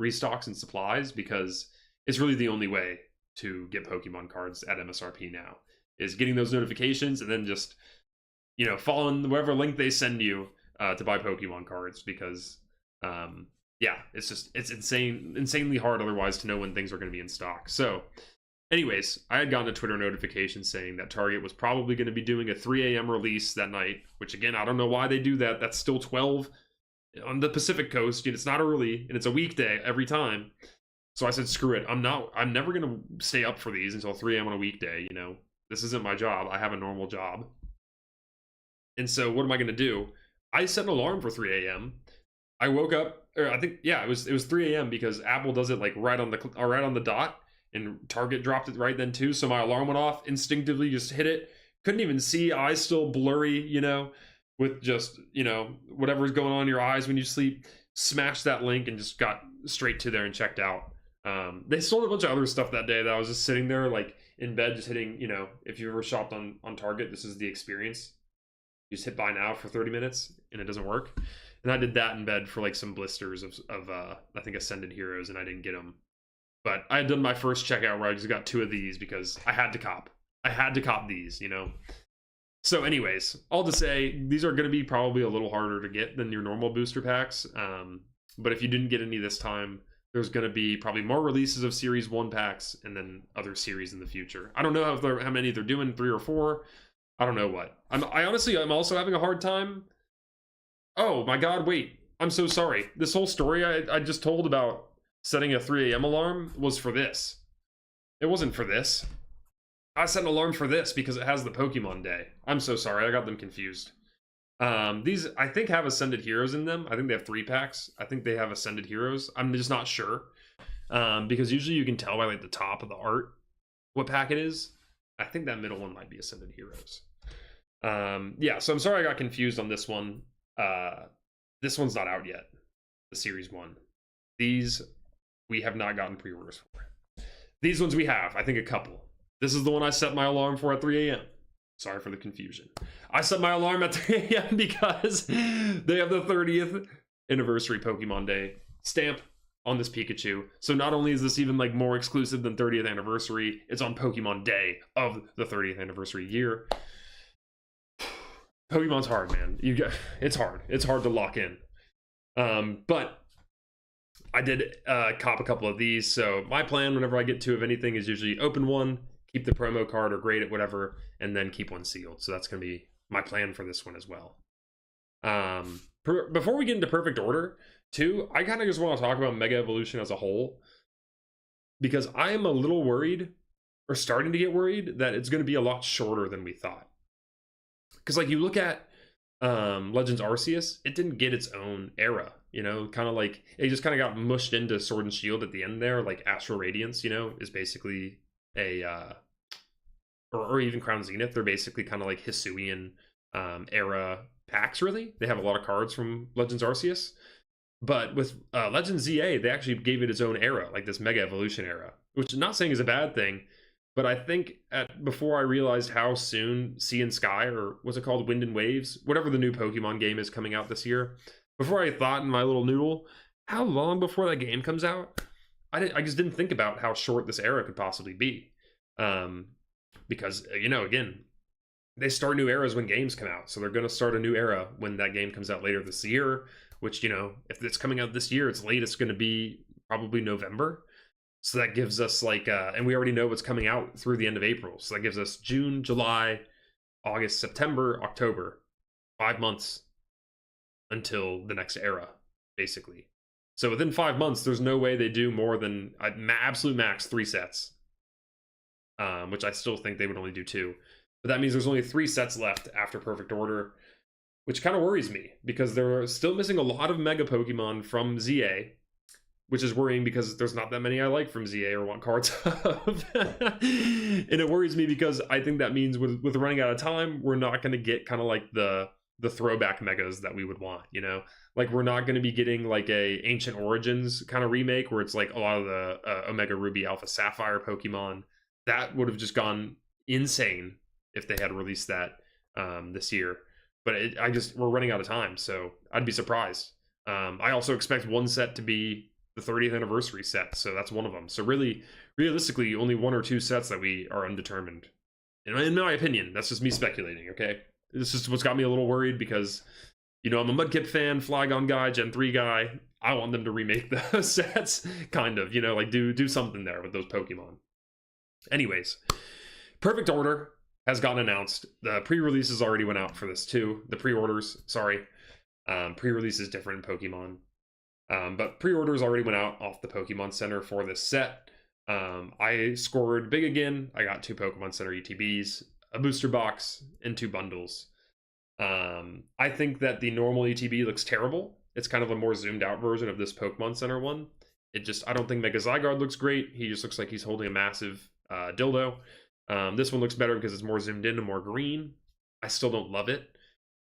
A: restocks and supplies, because it's really the only way to get Pokemon cards at MSRP now, is getting those notifications and then just, you know, following whatever link they send you to buy Pokemon cards, because yeah, it's insanely hard otherwise to know when things are going to be in stock. So anyways, I had gotten a Twitter notification saying that Target was probably going to be doing a 3 a.m. release that night, which again, I don't know why they do that. That's still 12 on the Pacific Coast. It's not early, and it's a weekday every time. So I said, screw it. I'm never going to stay up for these until 3 a.m. on a weekday. You know, this isn't my job. I have a normal job. And so what am I going to do? I set an alarm for 3 a.m. I woke up, or I think, yeah, it was 3 a.m. because Apple does it like right on the dot, and Target dropped it right then too. So my alarm went off, instinctively just hit it. Couldn't even see, eyes still blurry, you know, with just, you know, whatever's going on in your eyes when you sleep. Smashed that link and just got straight to there and checked out. They sold a bunch of other stuff that day that I was just sitting there like in bed just hitting, you know, if you ever shopped on Target, this is the experience. You just hit buy now for 30 minutes and it doesn't work. And I did that in bed for like some blisters of I think Ascended Heroes, and I didn't get them. But I had done my first checkout where I just got 2 of these because I had to cop. I had to cop these, you know. So anyways, all to say, these are going to be probably a little harder to get than your normal booster packs. But if you didn't get any this time, there's going to be probably more releases of Series 1 packs and then other series in the future. I don't know how many they're doing, 3 or 4. I don't know what. I'm also having a hard time. Oh my god, wait. I'm so sorry. This whole story I just told about setting a 3 a.m. alarm was for this. It wasn't for this. I set an alarm for this because it has the Pokemon Day. I'm so sorry. I got them confused. These, I think, have Ascended Heroes in them. I think they have 3 packs. I think they have Ascended Heroes. I'm just not sure. Because usually you can tell by like the top of the art what pack it is. I think that middle one might be Ascended Heroes. Yeah, so I'm sorry I got confused on this one. This one's not out yet, the Series 1. These we have not gotten pre-orders for. These ones we have, I think a couple. This is the one I set my alarm for at 3 a.m. Sorry for the confusion. I set my alarm at 3 a.m. because they have the 30th anniversary Pokemon Day stamp on this Pikachu. So not only is this even like more exclusive than 30th anniversary, it's on Pokemon Day of the 30th anniversary year. Pokemon's hard, man. It's hard. It's hard to lock in. But I did cop a couple of these. So my plan whenever I get two of anything is usually open one, keep the promo card or grade it, whatever, and then keep one sealed. So that's going to be my plan for this one as well. Before we get into perfect order, too, I kind of just want to talk about Mega Evolution as a whole, because I am a little worried, or starting to get worried, that it's going to be a lot shorter than we thought. Because like you look at Legends Arceus, it didn't get its own era, you know, kind of like it just kind of got mushed into Sword and Shield at the end there. Like Astral Radiance, you know, is basically a or even Crown Zenith. They're basically kind of like Hisuian era packs, really. They have a lot of cards from Legends Arceus. But with Legends ZA, they actually gave it its own era, like this Mega Evolution era, which I'm not saying is a bad thing. But I think before I realized how soon Sea and Sky, or what's it called, Wind and Waves, whatever the new Pokemon game is coming out this year, before I thought in my little noodle, how long before that game comes out? I just didn't think about how short this era could possibly be. Because, you know, again, they start new eras when games come out. So they're going to start a new era when that game comes out later this year, which, you know, if it's coming out this year, its latest going to be probably November. So that gives us like, and we already know what's coming out through the end of April. So that gives us June, July, August, September, October, 5 months until the next era, basically. So within 5 months, there's no way they do more than absolute max 3 sets, which I still think they would only do 2. But that means there's only 3 sets left after Perfect Order, which kind of worries me because they're still missing a lot of Mega Pokemon from ZA, which is worrying because there's not that many I like from ZA or want cards of. And it worries me because I think that means with running out of time, we're not going to get kind of like the throwback Megas that we would want, you know? Like we're not going to be getting like a Ancient Origins kind of remake where it's like a lot of the Omega Ruby Alpha Sapphire Pokemon. That would have just gone insane if they had released that this year. But we're running out of time, so I'd be surprised. I also expect one set to be the 30th anniversary set, so that's one of them. So really, realistically, only 1 or 2 sets that we are undetermined. In my opinion, that's just me speculating, okay? This is what's got me a little worried because, you know, I'm a Mudkip fan, Flygon guy, Gen 3 guy. I want them to remake those sets, kind of, you know, like do something there with those Pokemon. Anyways, Perfect Order has gotten announced. The pre-releases already went out for this too. The pre-orders, sorry. Pre-release is different in Pokemon. But pre-orders already went out off the Pokemon Center for this set. I scored big again. I got 2 Pokemon Center ETBs, a booster box, and 2 bundles. I think that the normal ETB looks terrible. It's kind of a more zoomed out version of this Pokemon Center one. I don't think Mega Zygarde looks great. He just looks like he's holding a massive dildo. This one looks better because it's more zoomed in and more green. I still don't love it.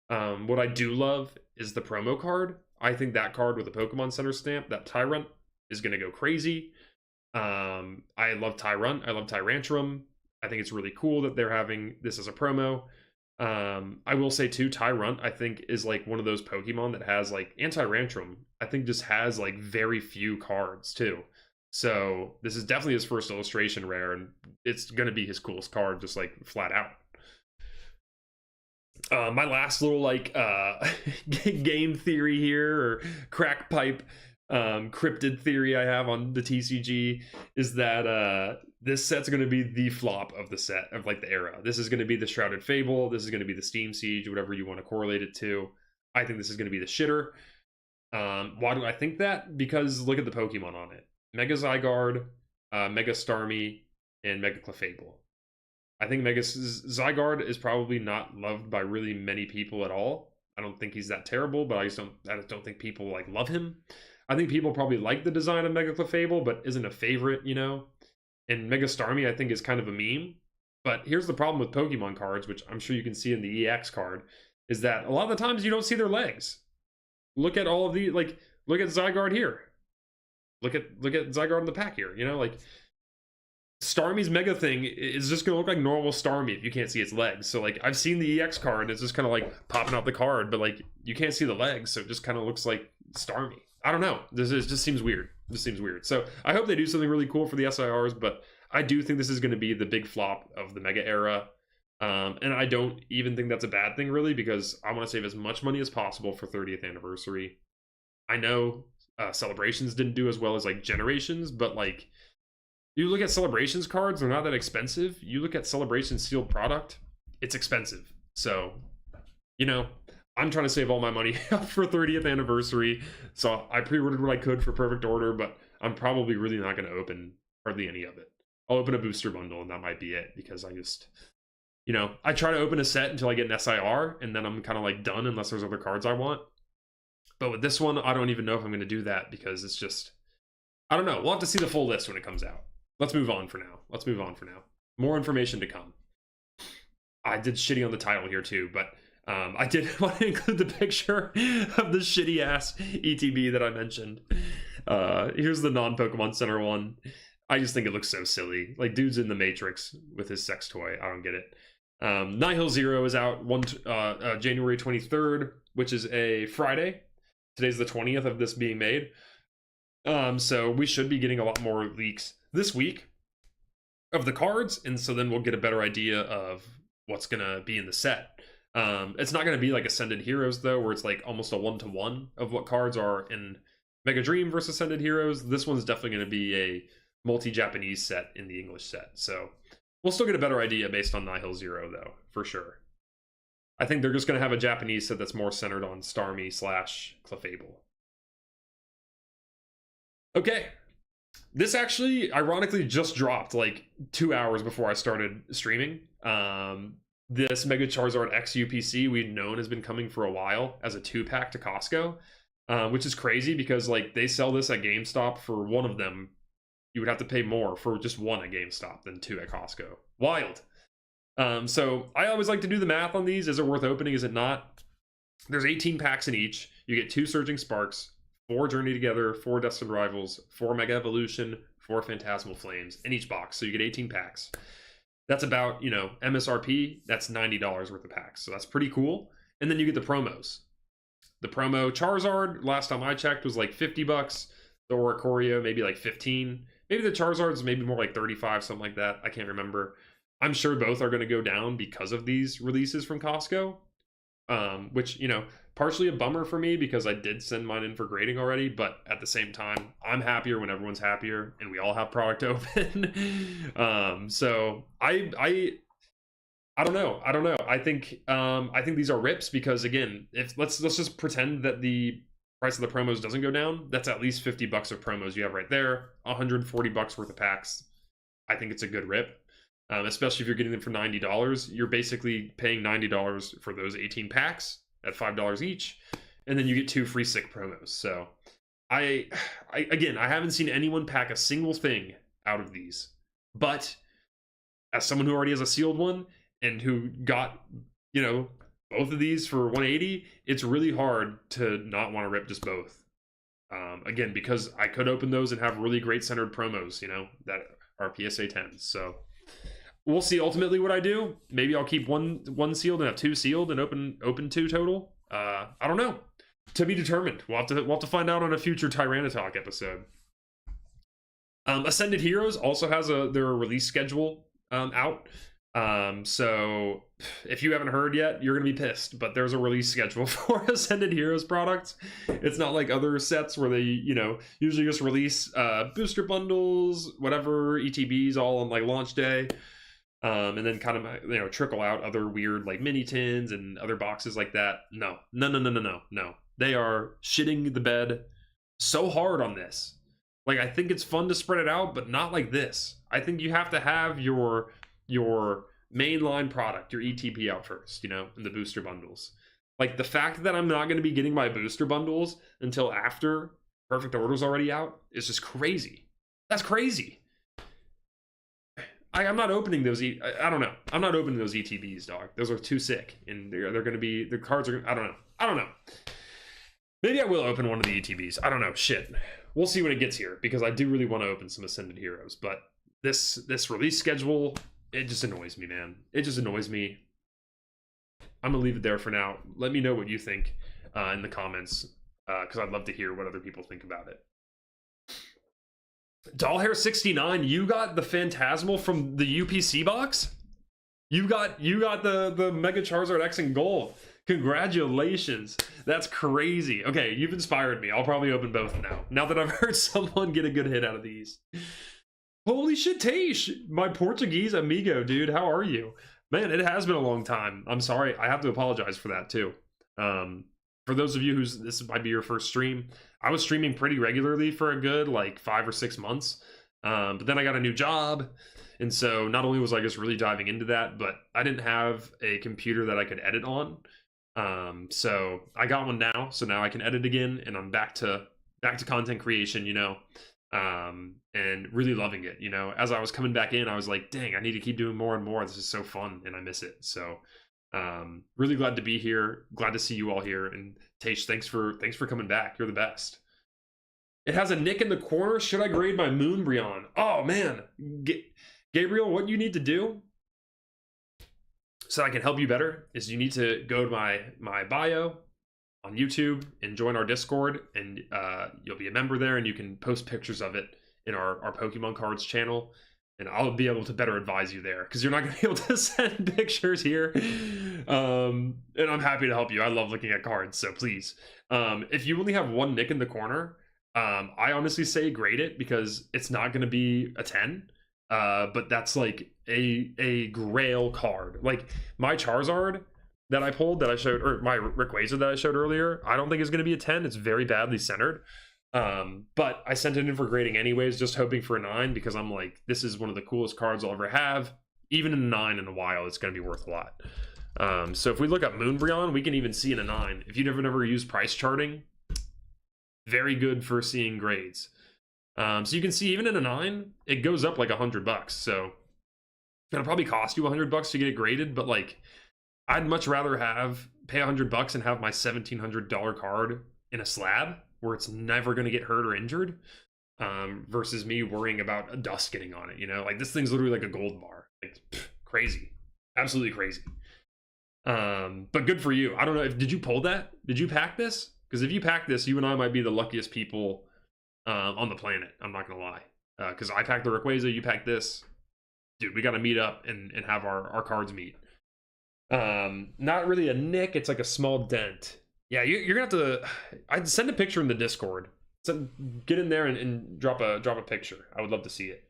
A: What I do love is the promo card. I think that card with the Pokemon Center stamp, that Tyrant, is going to go crazy. I love Tyrant. I love Tyrantrum. I think it's really cool that they're having this as a promo. I will say too, Tyrant, I think, is like one of those Pokemon that has like, and Tyrantrum, I think just has like very few cards too. So this is definitely his first illustration rare, and it's going to be his coolest card, just like flat out. My last little like game theory here, or crack pipe cryptid theory I have on the TCG is that this set's going to be the flop of the set, of like the era. This is going to be the Shrouded Fable. This is going to be the Steam Siege, whatever you want to correlate it to. I think this is going to be the shitter. Why do I think that? Because look at the Pokemon on it. Mega Zygarde, Mega Starmie, and Mega Clefable. I think Mega Zygarde is probably not loved by really many people at all. I don't think he's that terrible, but I just don't think people like love him. I think people probably like the design of Mega Clefable, but isn't a favorite, you know? And Mega Starmie, I think, is kind of a meme. But here's the problem with Pokemon cards, which I'm sure you can see in the EX card, is that a lot of the times you don't see their legs. Look at all of the, like, look at Zygarde here. Look at Zygarde in the pack here, you know? Like, Starmie's Mega thing is just going to look like normal Starmie if you can't see its legs. So, like, I've seen the EX card, and it's just kind of, like, popping out the card, but, like, you can't see the legs, so it just kind of looks like Starmie. I don't know. Just seems weird. This seems weird. So I hope they do something really cool for the SIRs, but I do think this is going to be the big flop of the Mega era. And I don't even think that's a bad thing, really, because I want to save as much money as possible for 30th anniversary. I know Celebrations didn't do as well as like Generations, but like you look at Celebrations cards, they're not that expensive. You look at Celebrations sealed product, it's expensive. So, you know, I'm trying to save all my money for 30th anniversary. So I pre-ordered what I could for Perfect Order, but I'm probably really not going to open hardly any of it. I'll open a booster bundle and that might be it, because I just, you know, I try to open a set until I get an SIR, and then I'm kind of like done unless there's other cards I want. But with this one, I don't even know if I'm going to do that, because it's just, I don't know. We'll have to see the full list when it comes out. Let's move on for now. More information to come. I did shitty on the title here too, but I did want to include the picture of the shitty ass ETB that I mentioned. Here's the non-Pokemon Center one. I just think it looks so silly. Like, dude's in the Matrix with his sex toy. I don't get it. Nihil Zero is out January 23rd, which is a Friday. Today's the 20th of this being made. So we should be getting a lot more leaks this week of the cards, and so then we'll get a better idea of what's gonna be in the set. It's not gonna be like Ascended Heroes though, where it's like almost a 1-to-1 of what cards are in Mega Dream versus Ascended Heroes. This one's definitely gonna be a multi-Japanese set in the English set, so we'll still get a better idea based on Nihil Zero though, for sure. I think they're just gonna have a Japanese set that's more centered on Starmie / Clefable. Okay, this actually ironically just dropped like 2 hours before I started streaming. This Mega Charizard X UPC we've known has been coming for a while as a 2-pack to Costco, which is crazy because like they sell this at GameStop. For one of them, you would have to pay more for just one at GameStop than 2 at Costco. Wild. So I always like to do the math on these. Is it worth opening? Is it not? There's 18 packs in each. You get 2 Surging Sparks, 4 Journey Together, 4 Destined Rivals, 4 Mega Evolution, 4 Phantasmal Flames in each box. So you get 18 packs. That's about, you know, MSRP, that's $90 worth of packs. So that's pretty cool. And then you get the promos. The promo Charizard, last time I checked, was like $50. The Oricorio, maybe like 15. Maybe the Charizard's maybe more like 35, something like that. I can't remember. I'm sure both are going to go down because of these releases from Costco. Which, you know, partially a bummer for me because I did send mine in for grading already, but at the same time, I'm happier when everyone's happier and we all have product to open. So I don't know. I think these are rips because again, if let's just pretend that the price of the promos doesn't go down, that's at least $50 of promos you have right there, $140 worth of packs. I think it's a good rip. Especially if you're getting them for $90, you're basically paying $90 for those 18 packs at $5 each, and then you get 2 free sick promos. So I haven't seen anyone pack a single thing out of these, but as someone who already has a sealed one and who got, you know, both of these for $180, it's really hard to not want to rip just both. Again, because I could open those and have really great centered promos, you know, that are PSA 10s. So we'll see ultimately what I do. Maybe I'll keep one sealed and have 2 sealed and open 2 total. I don't know. To be determined. We'll have to find out on a future TyraniTalk episode. Ascended Heroes also has their release schedule out. So if you haven't heard yet, you're gonna be pissed, but there's a release schedule for Ascended Heroes products. It's not like other sets where they, you know, usually just release booster bundles, whatever, ETBs all on like launch day. And then kind of, you know, trickle out other weird like mini tins and other boxes like that. No. They are shitting the bed so hard on this. Like, I think it's fun to spread it out, but not like this. I think you have to have your mainline product, your ETP out first, you know, in the booster bundles. Like, the fact that I'm not going to be getting my booster bundles until after Perfect Order's already out is just crazy. That's crazy. I'm not opening those. I don't know. I'm not opening those ETBs, dog. Those are too sick, and they're going to be, the cards are. I don't know. Maybe I will open one of the ETBs. I don't know. Shit. We'll see when it gets here because I do really want to open some Ascended Heroes, but this release schedule, it just annoys me, man. It just annoys me. I'm gonna leave it there for now. Let me know what you think in the comments. because I'd love to hear what other people think about it. Dollhair69, you got the Phantasmal from the UPC box? You got the Mega Charizard X in gold. Congratulations. That's crazy. Okay, you've inspired me. I'll probably open both now that I've heard someone get a good hit out of these. Holy shit, Taish, my Portuguese amigo, dude. How are you? Man, it has been a long time. I'm sorry. I have to apologize for that too. For those of you who's this might be your first stream, I was streaming pretty regularly for a good like 5 or 6 months. But then I got a new job. And so not only was I just really diving into that, but I didn't have a computer that I could edit on. So I got one now. So now I can edit again, and I'm back to content creation, you know, and really loving it. You know, as I was coming back in, I was like, dang, I need to keep doing more and more. This is so fun, and I miss it. So really glad to be here. Glad to see you all here. And Taish, thanks for coming back. You're the best. It has a nick in the corner. Should I grade my Moonbreon? Oh man, Gabriel, what you need to do so I can help you better is you need to go to my bio on YouTube and join our Discord, and you'll be a member there, and you can post pictures of it in our Pokemon cards channel, and I'll be able to better advise you there, because you're not going to be able to send pictures here. And I'm happy to help you. I love looking at cards, so please. If you only have one nick in the corner, I honestly say grade it, because it's not going to be a 10. But that's like a grail card. Like my Charizard that I pulled, that I showed, or my Rayquaza that I showed earlier, I don't think is going to be a 10. It's very badly centered. But I sent it in for grading anyways, just hoping for a 9, because I'm like, this is one of the coolest cards I'll ever have. Even in a 9 in a while, it's going to be worth a lot. So if we look at Moonbreon, we can even see in a 9. If you've never used price charting, very good for seeing grades. So you can see even in a 9, it goes up like $100. So it'll probably cost you $100 to get it graded, but like I'd much rather pay $100 and have my $1,700 card in a slab where it's never going to get hurt or injured, versus me worrying about dust getting on it. You know, like this thing's literally like a gold bar, like crazy, absolutely crazy. But good for you. I don't know, did you pull that? Did you pack this? Because if you pack this, you and I might be the luckiest people on the planet. I'm not gonna lie, because I packed the Rayquaza, you packed this, dude. We got to meet up and have our cards meet. Not really a nick, it's like a small dent. Yeah, you're gonna have to. I'd send a picture in the Discord. Get in there and drop a picture. I would love to see it.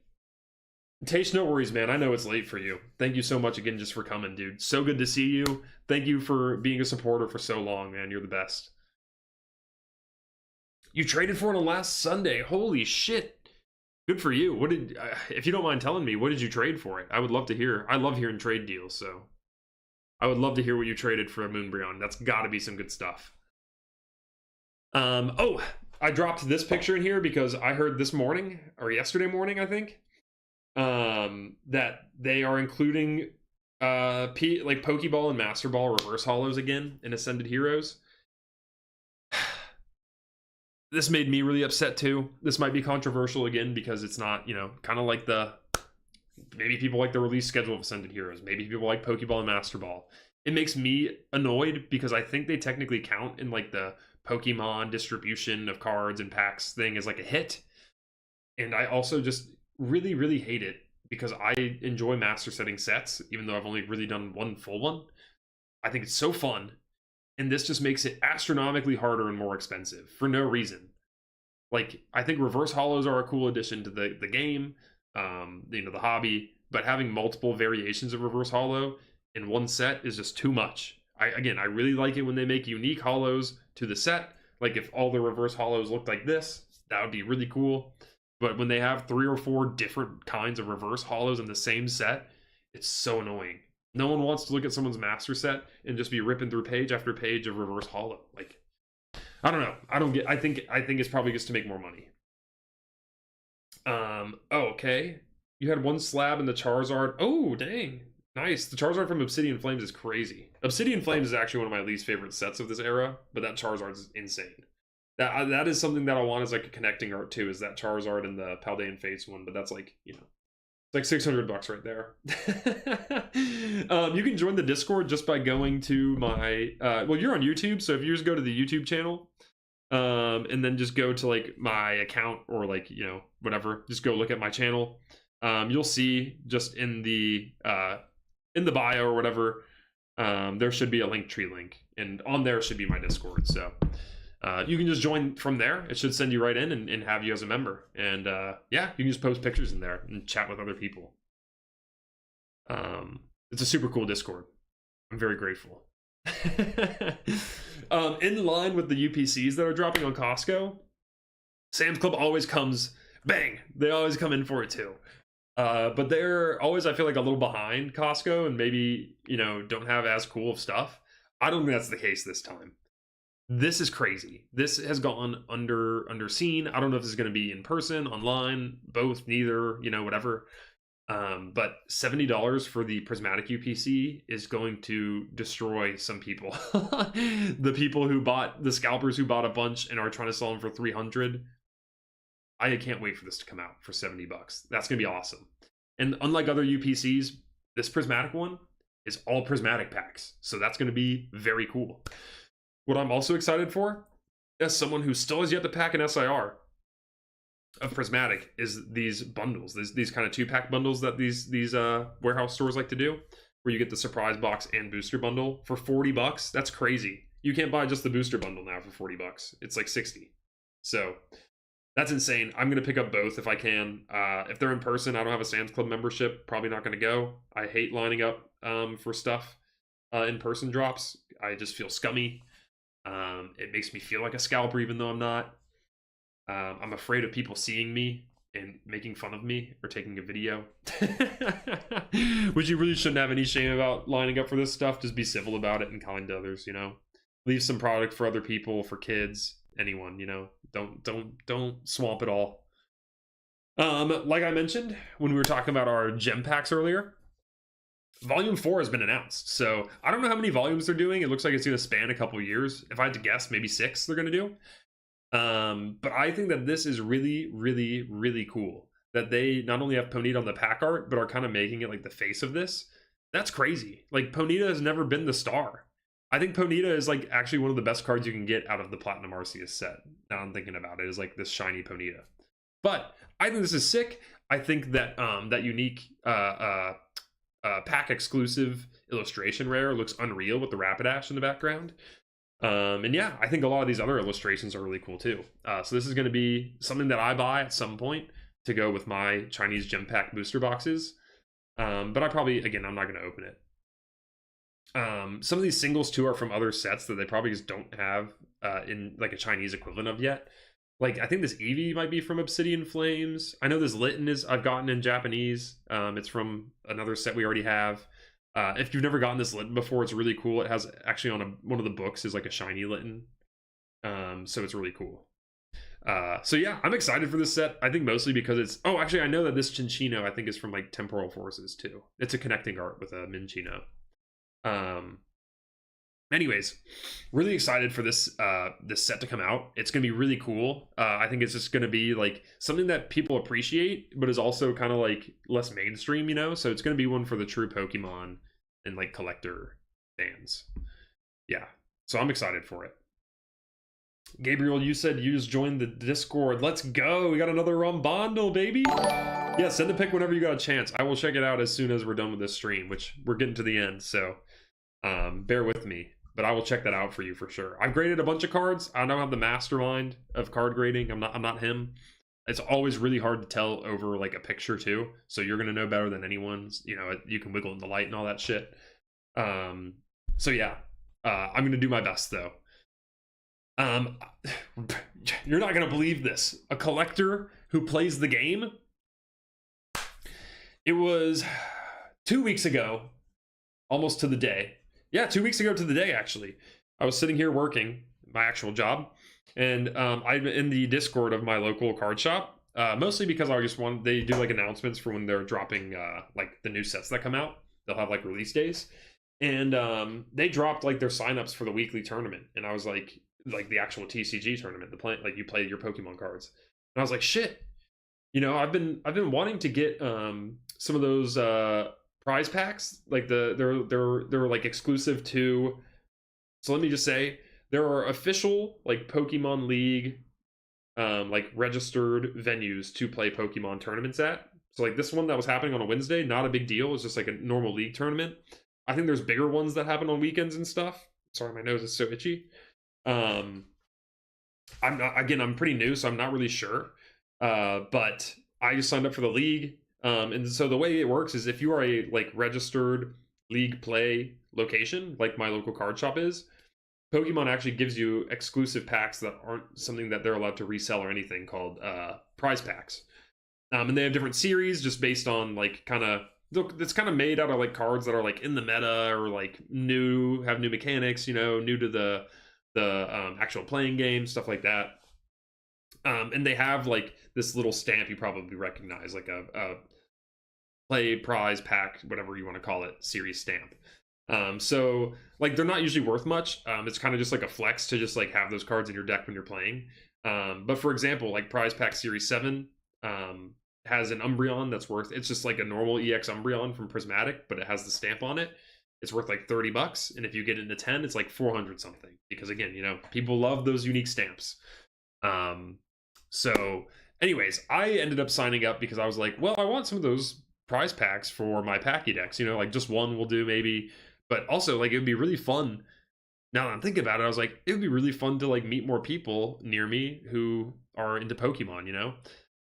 A: Taste, no worries, man. I know it's late for you. Thank you so much again just for coming, dude. So good to see you. Thank you for being a supporter for so long, man. You're the best. You traded for it on last Sunday. Holy shit. Good for you. What did, if you don't mind telling me, what did you trade for it? I would love to hear. I love hearing trade deals, so I would love to hear what you traded for a Moonbreon. That's got to be some good stuff. Oh, I dropped this picture in here because I heard this morning, or yesterday morning, I think, that they are including like Pokeball and Master Ball reverse holos again in Ascended Heroes. This made me really upset too. This might be controversial again because it's not, you know, kind of like maybe people like the release schedule of Ascended Heroes. Maybe people like Pokeball and Master Ball. It makes me annoyed because I think they technically count in like the Pokemon distribution of cards and packs thing as like a hit. And I also just really, really hate it because I enjoy master setting sets, even though I've only really done one full one. I think it's so fun. And this just makes it astronomically harder and more expensive for no reason. Like, I think reverse holos are a cool addition to the game, you know, the hobby, but having multiple variations of reverse holo in one set is just too much. I really like it when they make unique holos to the set. Like, if all the reverse holos looked like this, that would be really cool. But when they have 3 or 4 different kinds of reverse holos in the same set, it's so annoying. No one wants to look at someone's master set and just be ripping through page after page of reverse holo. Like, I don't know. I think it's probably just to make more money. Oh, okay. You had one slab in the Charizard. Oh, dang. Nice. The Charizard from Obsidian Flames is crazy. Obsidian Flames is actually one of my least favorite sets of this era, but that Charizard is insane. That is something that I want as like a connecting art too, is that Charizard and the Paldean Fates one, but that's like, you know, it's like $600 right there. You can join the Discord just by going to my well, you're on YouTube, so if you just go to the YouTube channel, and then just go to like my account or like, you know, whatever, just go look at my channel. You'll see just in the bio or whatever, there should be a Linktree link, and on there should be my Discord. So you can just join from there. It should send you right in and have you as a member. And yeah, you can just post pictures in there and chat with other people. It's a super cool Discord. I'm very grateful. In line with the UPCs that are dropping on Costco, Sam's Club always comes bang. They always come in for it too. But they're always, I feel like, a little behind Costco, and maybe, you know, don't have as cool of stuff. I don't think that's the case this time. This is crazy. This has gone underseen. I don't know if this is going to be in person, online, both, neither, you know, whatever. But $70 for the prismatic UPC is going to destroy some people. The people who bought, the scalpers who bought a bunch and are trying to sell them for 300. I can't wait for this to come out for $70. That's gonna be awesome. And unlike other UPCs, this prismatic one is all prismatic packs, so that's gonna be very cool. What I'm also excited for, as someone who still has yet to pack an SIR of prismatic, is these bundles, these kind of 2-pack bundles that these warehouse stores like to do, where you get the surprise box and booster bundle for $40. That's crazy. You can't buy just the booster bundle now for $40. It's like 60. So that's insane. I'm going to pick up both if I can. If they're in person, I don't have a Sam's Club membership. Probably not going to go. I hate lining up for stuff in-person drops. I just feel scummy. It makes me feel like a scalper even though I'm not. I'm afraid of people seeing me and making fun of me or taking a video. Which you really shouldn't have any shame about lining up for this stuff. Just be civil about it and kind to others, you know. Leave some product for other people, for kids, anyone, you know. Don't swamp it all. Like I mentioned when we were talking about our gem packs earlier, volume 4 has been announced. So I don't know how many volumes they're doing. It looks like it's going to span a couple years. If I had to guess, maybe 6 they're going to do. But I think that this is really, really, really cool that they not only have Ponyta on the pack art, but are kind of making it like the face of this. That's crazy. Like, Ponyta has never been the star. I think Ponyta is like actually one of the best cards you can get out of the Platinum Arceus set. Now I'm thinking about it, is like this shiny Ponyta. But I think this is sick. I think that that unique pack exclusive illustration rare looks unreal with the Rapidash in the background. And yeah, I think a lot of these other illustrations are really cool too. So this is going to be something that I buy at some point to go with my Chinese gem pack booster boxes. But I probably, again, I'm not going to open it. Some of these singles too are from other sets that they probably just don't have in like a Chinese equivalent of yet. Like, I think this Eevee might be from Obsidian Flames. I know this Litten is I've gotten in Japanese. It's from another set we already have. If you've never gotten this Litten before, it's really cool. It has actually on one of the books is like a shiny Litten. So it's really cool. So yeah, I'm excited for this set. I think mostly because it's... Oh, actually, I know that this Cinccino, I think, is from like Temporal Forces too. It's a connecting art with a Minccino. Anyways, really excited for this this set to come out. It's gonna be really cool. I think it's just gonna be like something that people appreciate, but is also kind of like less mainstream, you know. So it's gonna be one for the true Pokemon and like collector fans. Yeah, so I'm excited for it. Gabriel, you said you just joined the Discord. Let's go. We got another Rumbondo, baby. Yeah, send a pic whenever you got a chance. I will check it out as soon as we're done with this stream, which we're getting to the end, so bear with me. But I will check that out for you for sure. I've graded a bunch of cards. I don't have the mastermind of card grading. I'm not him. It's always really hard to tell over like a picture too. So you're gonna know better than anyone's. You know, you can wiggle in the light and all that shit. So yeah, I'm gonna do my best though. You're not gonna believe this. A collector who plays the game. It was 2 weeks ago, almost to the day. Yeah, 2 weeks ago to the day, actually. I was sitting here working my actual job, and I'm in the Discord of my local card shop, mostly because I just want, they do like announcements for when they're dropping like the new sets that come out. They'll have like release days, and they dropped like their signups for the weekly tournament, and I was like the actual TCG tournament, the play, like you play your Pokemon cards, and I was like, shit, you know, I've been wanting to get some of those prize packs, like they're like exclusive to, so let me just say there are official like Pokemon League like registered venues to play Pokemon tournaments at. So like this one that was happening on a Wednesday, not a big deal. It's just like a normal league tournament. I think there's bigger ones that happen on weekends and stuff. Sorry, my nose is so itchy. I'm pretty new, so I'm not really sure. But I just signed up for the league. And so the way it works is if you are a like registered league play location, like my local card shop is, Pokemon actually gives you exclusive packs that aren't something that they're allowed to resell or anything, called prize packs. And they have different series just based on like kind of, it's kind of made out of like cards that are like in the meta or like new, have new mechanics, you know, new to the actual playing game, stuff like that. And they have like this little stamp you probably recognize, like a play prize pack, whatever you want to call it, series stamp. So like they're not usually worth much. It's kind of just like a flex to just like have those cards in your deck when you're playing. But for example, like prize pack series 7 has an Umbreon that's worth, it's just like a normal EX Umbreon from Prismatic, but it has the stamp on it. It's worth like $30, and if you get into 10, it's like 400 something, because again, you know, people love those unique stamps. So anyways, I ended up signing up because I was like, well, I want some of those prize packs for my Packy decks, you know, like just one will do maybe, but also like it would be really fun. Now that I'm thinking about it, I was like, it would be really fun to like meet more people near me who are into Pokemon, you know?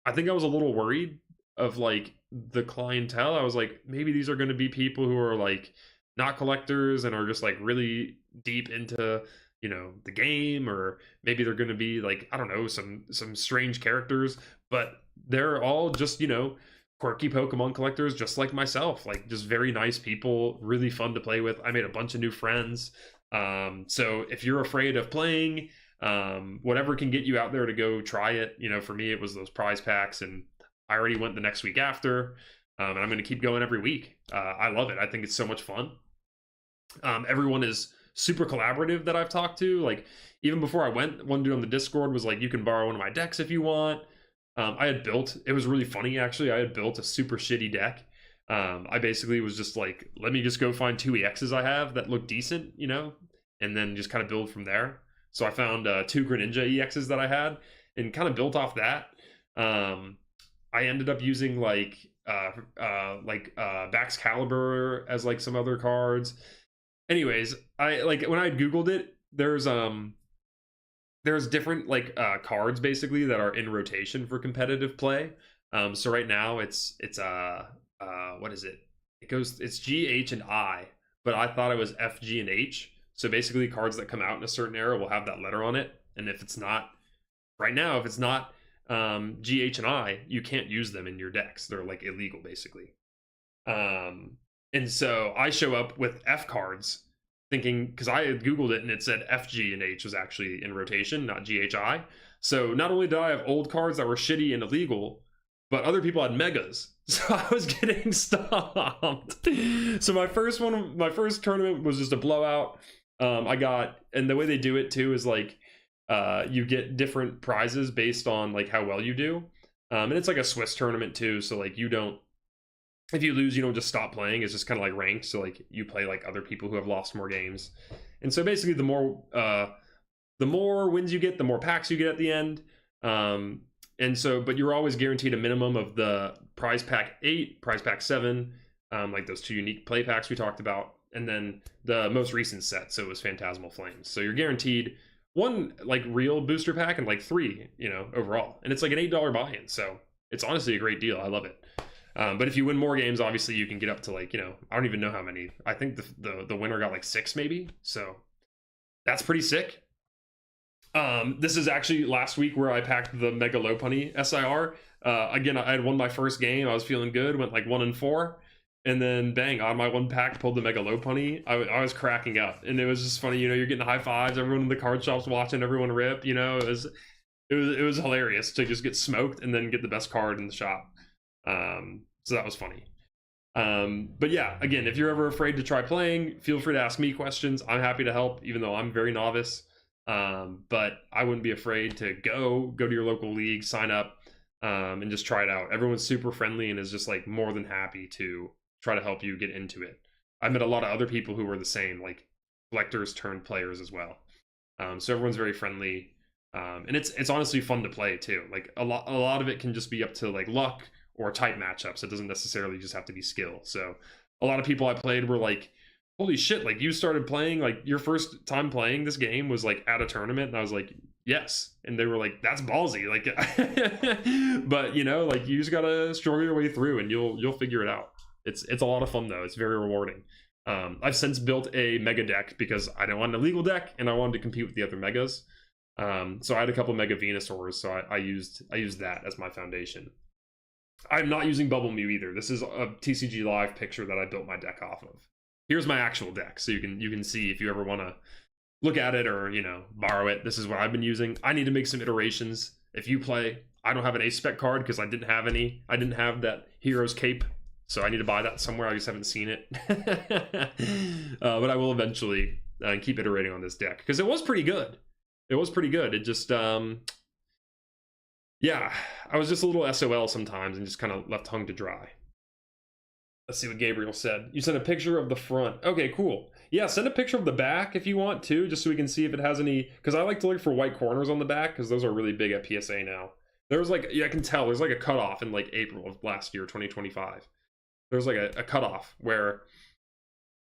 A: I think I was a little worried of like the clientele. I was like, maybe these are going to be people who are like not collectors and are just like really deep into, you know, the game, or maybe they're going to be like, I don't know, some strange characters, but they're all just, you know, quirky Pokemon collectors just like myself, like just very nice people, really fun to play with. I made a bunch of new friends. So if you're afraid of playing, whatever can get you out there to go try it, you know, for me it was those prize packs, and I already went the next week after, and I'm going to keep going every week. I love it. I think it's so much fun. Everyone is super collaborative that I've talked to. Like even before I went, one dude on the Discord was like, you can borrow one of my decks if you want. I had built, it was really funny actually, I had built a super shitty deck. I basically was just like, let me just go find 2 EXs I have that look decent, you know, and then just kind of build from there. So I found 2 Greninja EXs that I had and kind of built off that. I ended up using like Baxcalibur as like some other cards. Anyways, I like when I googled it, there's different like cards basically that are in rotation for competitive play. So right now it's what is it? It's G, H, and I, but I thought it was F, G, and H. So basically cards that come out in a certain era will have that letter on it. And if it's not, right now, if it's not G, H, and I, you can't use them in your decks. They're like illegal basically. And so I show up with F cards thinking, because I had Googled it and it said F, G, and H was actually in rotation, not G, H, I. So not only did I have old cards that were shitty and illegal, but other people had megas. So I was getting stomped. So my first tournament was just a blowout. And the way they do it too is like, you get different prizes based on like how well you do. And it's like a Swiss tournament too. So like if you lose, you don't just stop playing. It's just kind of like ranked. So like you play like other people who have lost more games. And so basically the more wins you get, the more packs you get at the end. And so, but you're always guaranteed a minimum of the prize pack 8, prize pack 7, like those 2 unique play packs we talked about, and then the most recent set. So it was Phantasmal Flames. So you're guaranteed 1 like real booster pack and like 3, you know, overall. And it's like an $8 buy-in. So it's honestly a great deal. I love it. But if you win more games, obviously you can get up to like, you know, I don't even know how many. I think the winner got like 6 maybe. So that's pretty sick. This is actually last week where I packed the Mega Lopunny SIR. Again, I had won my first game. I was feeling good, went like 1-4. And then bang, on my 1 pack, pulled the Mega Lopunny. I was cracking up. And it was just funny, you know, you're getting high fives, everyone in the card shop's watching everyone rip, you know, it was hilarious to just get smoked and then get the best card in the shop. So that was funny. But yeah, again, if you're ever afraid to try playing, feel free to ask me questions. I'm happy to help, even though I'm very novice. But I wouldn't be afraid to go to your local league, sign up, and just try it out. Everyone's super friendly and is just like more than happy to try to help you get into it. I met a lot of other people who were the same, like collectors turned players as well. So everyone's very friendly. And it's honestly fun to play too. Like a lot of it can just be up to like luck or type matchups. It doesn't necessarily just have to be skill. So a lot of people I played were like, holy shit, like you started playing, like your first time playing this game was like at a tournament, and I was like, yes. And they were like, that's ballsy. Like but you know, like you just gotta struggle your way through and you'll figure it out. It's a lot of fun though. It's very rewarding. I've since built a mega deck because I don't want an illegal deck and I wanted to compete with the other megas. So I had a couple Mega Venusaurs, so I used that as my foundation. I'm not using Bubble Mew either. This is a TCG Live picture that I built my deck off of. Here's my actual deck, so you can see if you ever want to look at it or, you know, borrow it. This is what I've been using. I need to make some iterations. If you play, I don't have an Ace Spec card because I didn't have any. I didn't have that Hero's Cape, so I need to buy that somewhere. I just haven't seen it. But I will eventually keep iterating on this deck because it was pretty good. It was pretty good. It just, yeah, I was just a little SOL sometimes and just kind of left hung to dry. Let's see what Gabriel said. You sent a picture of the front. Okay, cool. Yeah, send a picture of the back if you want to, just so we can see if it has any, because I like to look for white corners on the back, because those are really big at PSA now. There was like, yeah, I can tell, there's like a cutoff in like April of last year, 2025. There's like a cutoff where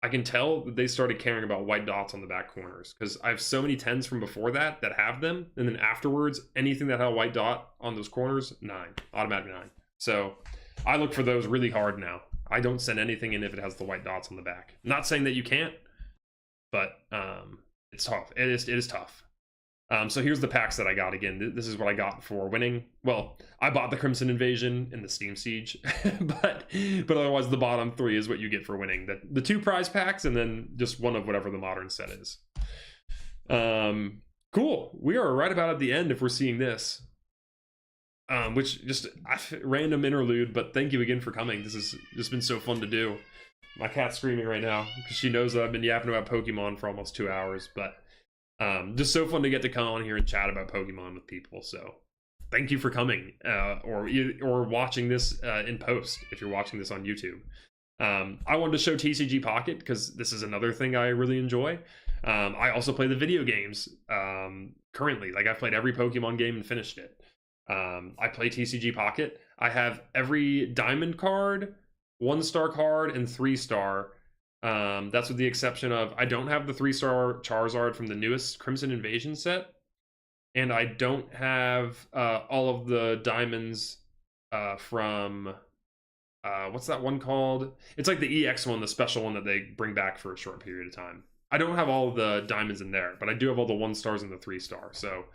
A: I can tell that they started caring about white dots on the back corners, because I have so many 10s from before that have them, and then afterwards, anything that had a white dot on those corners, 9, automatic 9. So I look for those really hard now. I don't send anything in if it has the white dots on the back. Not saying that you can't, but it's tough. It is tough. So here's the packs that I got. Again, this is what I got for winning. Well, I bought the Crimson Invasion and the Steam Siege, but otherwise the bottom 3 is what you get for winning. The 2 prize packs and then just one of whatever the modern set is. Cool. We are right about at the end if we're seeing this. Which just random interlude, but thank you again for coming. This has just been so fun to do. My cat's screaming right now because she knows that I've been yapping about Pokemon for almost 2 hours, but just so fun to get to come on here and chat about Pokemon with people. So thank you for coming, or watching this in post if you're watching this on YouTube. I wanted to show TCG Pocket because this is another thing I really enjoy. I also play the video games currently. Like I've played every Pokemon game and finished it. I play TCG Pocket. I have every Diamond card, 1-star card, and 3-star. That's with the exception of I don't have the 3-star Charizard from the newest Crimson Invasion set, and I don't have all of the diamonds from what's that one called? It's like the EX one, the special one that they bring back for a short period of time. I don't have all of the diamonds in there, but I do have all the 1-stars and the 3-star. So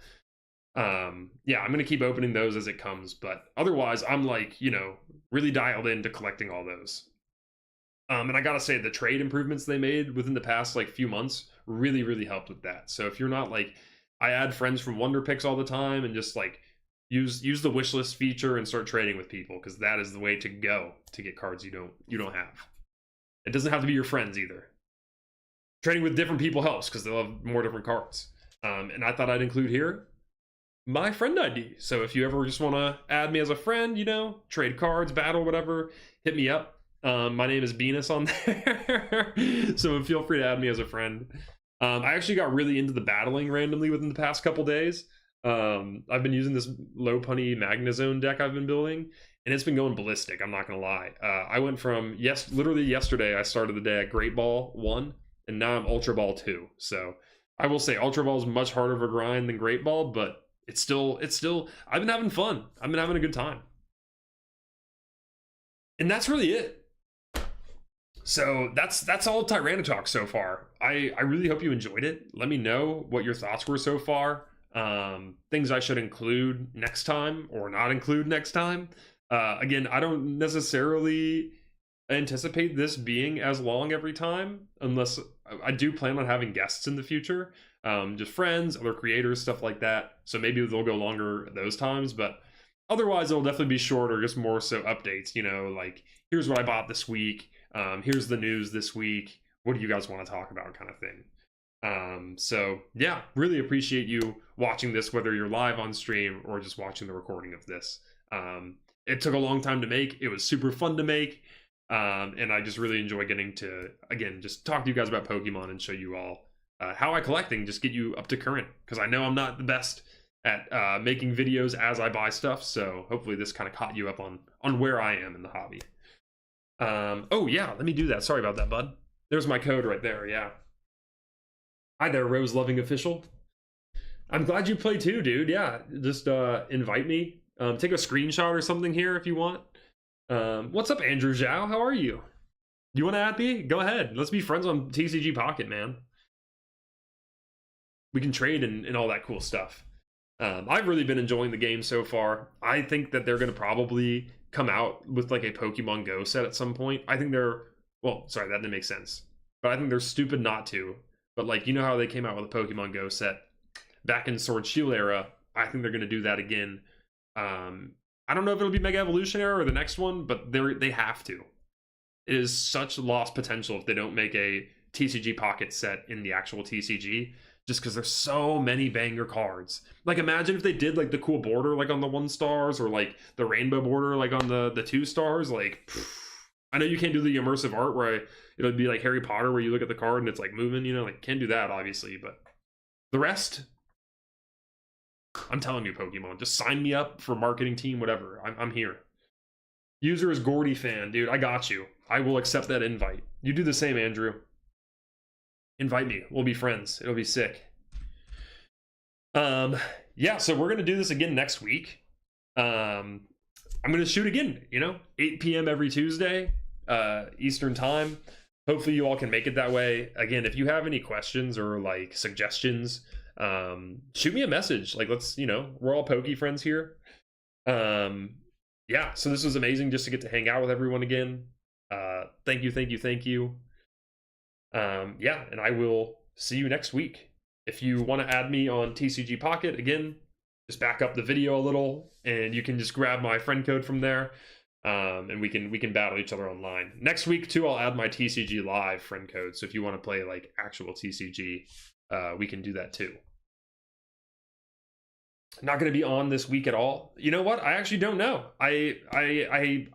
A: yeah, I'm gonna keep opening those as it comes, but otherwise I'm like, you know, really dialed into collecting all those. And I gotta say the trade improvements they made within the past like few months really helped with that. So if you're not like, I add friends from Wonder Picks all the time and just like use the wish list feature and start trading with people, because that is the way to go to get cards you don't have. It doesn't have to be your friends either. Trading with different people helps because they'll have more different cards. And I thought I'd include here my friend ID. So if you ever just want to add me as a friend, you know, trade cards, battle, whatever, hit me up. My name is Venus on there. So feel free to add me as a friend. I actually got really into the battling randomly within the past couple days. I've been using this low punny Magnezone deck I've been building, and it's been going ballistic, I'm not gonna lie. I went from literally yesterday I started the day at Great Ball 1, and now I'm Ultra Ball 2. So I will say Ultra Ball is much harder of a grind than Great Ball, but it's still I've been having fun. I've been having a good time. And that's really it. So that's all TyraniTalk so far. I really hope you enjoyed it. Let me know what your thoughts were so far. Things I should include next time or not include next time. Again, I don't necessarily anticipate this being as long every time, unless I do plan on having guests in the future. Just friends, other creators, stuff like that. So maybe they'll go longer those times, but otherwise it'll definitely be shorter, just more so updates, you know, like here's what I bought this week. Here's the news this week. What do you guys want to talk about, kind of thing. So yeah, really appreciate you watching this, whether you're live on stream or just watching the recording of this. It took a long time to make. It was super fun to make. And I just really enjoy getting to, again, just talk to you guys about Pokemon and show you all how I collecting, just get you up to current, because I know I'm not the best at making videos as I buy stuff, so hopefully this kind of caught you up on where I am in the hobby. Oh yeah, let me do that. Sorry about that, bud. There's my code right there, yeah. Hi there, Rose Loving Official. I'm glad you play too, dude. Yeah, just invite me. Take a screenshot or something here if you want. What's up, Andrew Zhao? How are you? You want to add me? Go ahead. Let's be friends on TCG Pocket, man. We can trade and all that cool stuff. I've really been enjoying the game so far. I think that they're going to probably come out with like a Pokemon Go set at some point. I think they're, well, sorry, that didn't make sense. But I think they're stupid not to. But like, you know how they came out with a Pokemon Go set back in Sword Shield era? I think they're going to do that again. I don't know if it'll be Mega Evolution era or the next one, but they have to. It is such lost potential if they don't make a TCG Pocket set in the actual TCG, just because there's so many banger cards. Like, imagine if they did like the cool border like on the 1 stars, or like the rainbow border like on the 2 stars. Like, I know you can't do the immersive art where it'll be like Harry Potter where you look at the card and it's like moving, you know, like can't do that obviously, but the rest, I'm telling you, Pokemon, just sign me up for marketing team, whatever. I'm here. User is Gordy fan, dude. I got you. I will accept that invite. You do the same, Andrew. Invite me. We'll be friends. It'll be sick. Yeah, so we're gonna do this again next week. I'm gonna shoot again, you know, 8 p.m. every Tuesday, Eastern time. Hopefully you all can make it that way. Again, if you have any questions or like suggestions, shoot me a message. Like, let's, you know, we're all Poke friends here. Yeah, so this was amazing just to get to hang out with everyone again. Thank you. Yeah, and I will see you next week. If you want to add me on TCG Pocket, again, just back up the video a little, and you can just grab my friend code from there, and we can battle each other online. Next week, too, I'll add my TCG Live friend code, so if you want to play, like, actual TCG, we can do that, too. Not going to be on this week at all. You know what? I actually don't know. I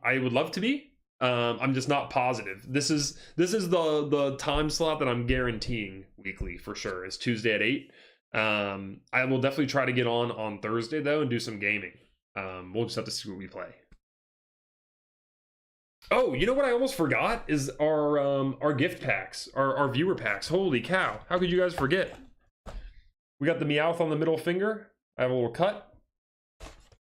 A: would love to be. I'm just not positive. This is the time slot that I'm guaranteeing weekly for sure. Is Tuesday at 8. I will definitely try to get on Thursday though and do some gaming. We'll just have to see what we play. Oh, you know what I almost forgot is our gift packs, our viewer packs. Holy cow! How could you guys forget? We got the Meowth on the middle finger. I have a little cut.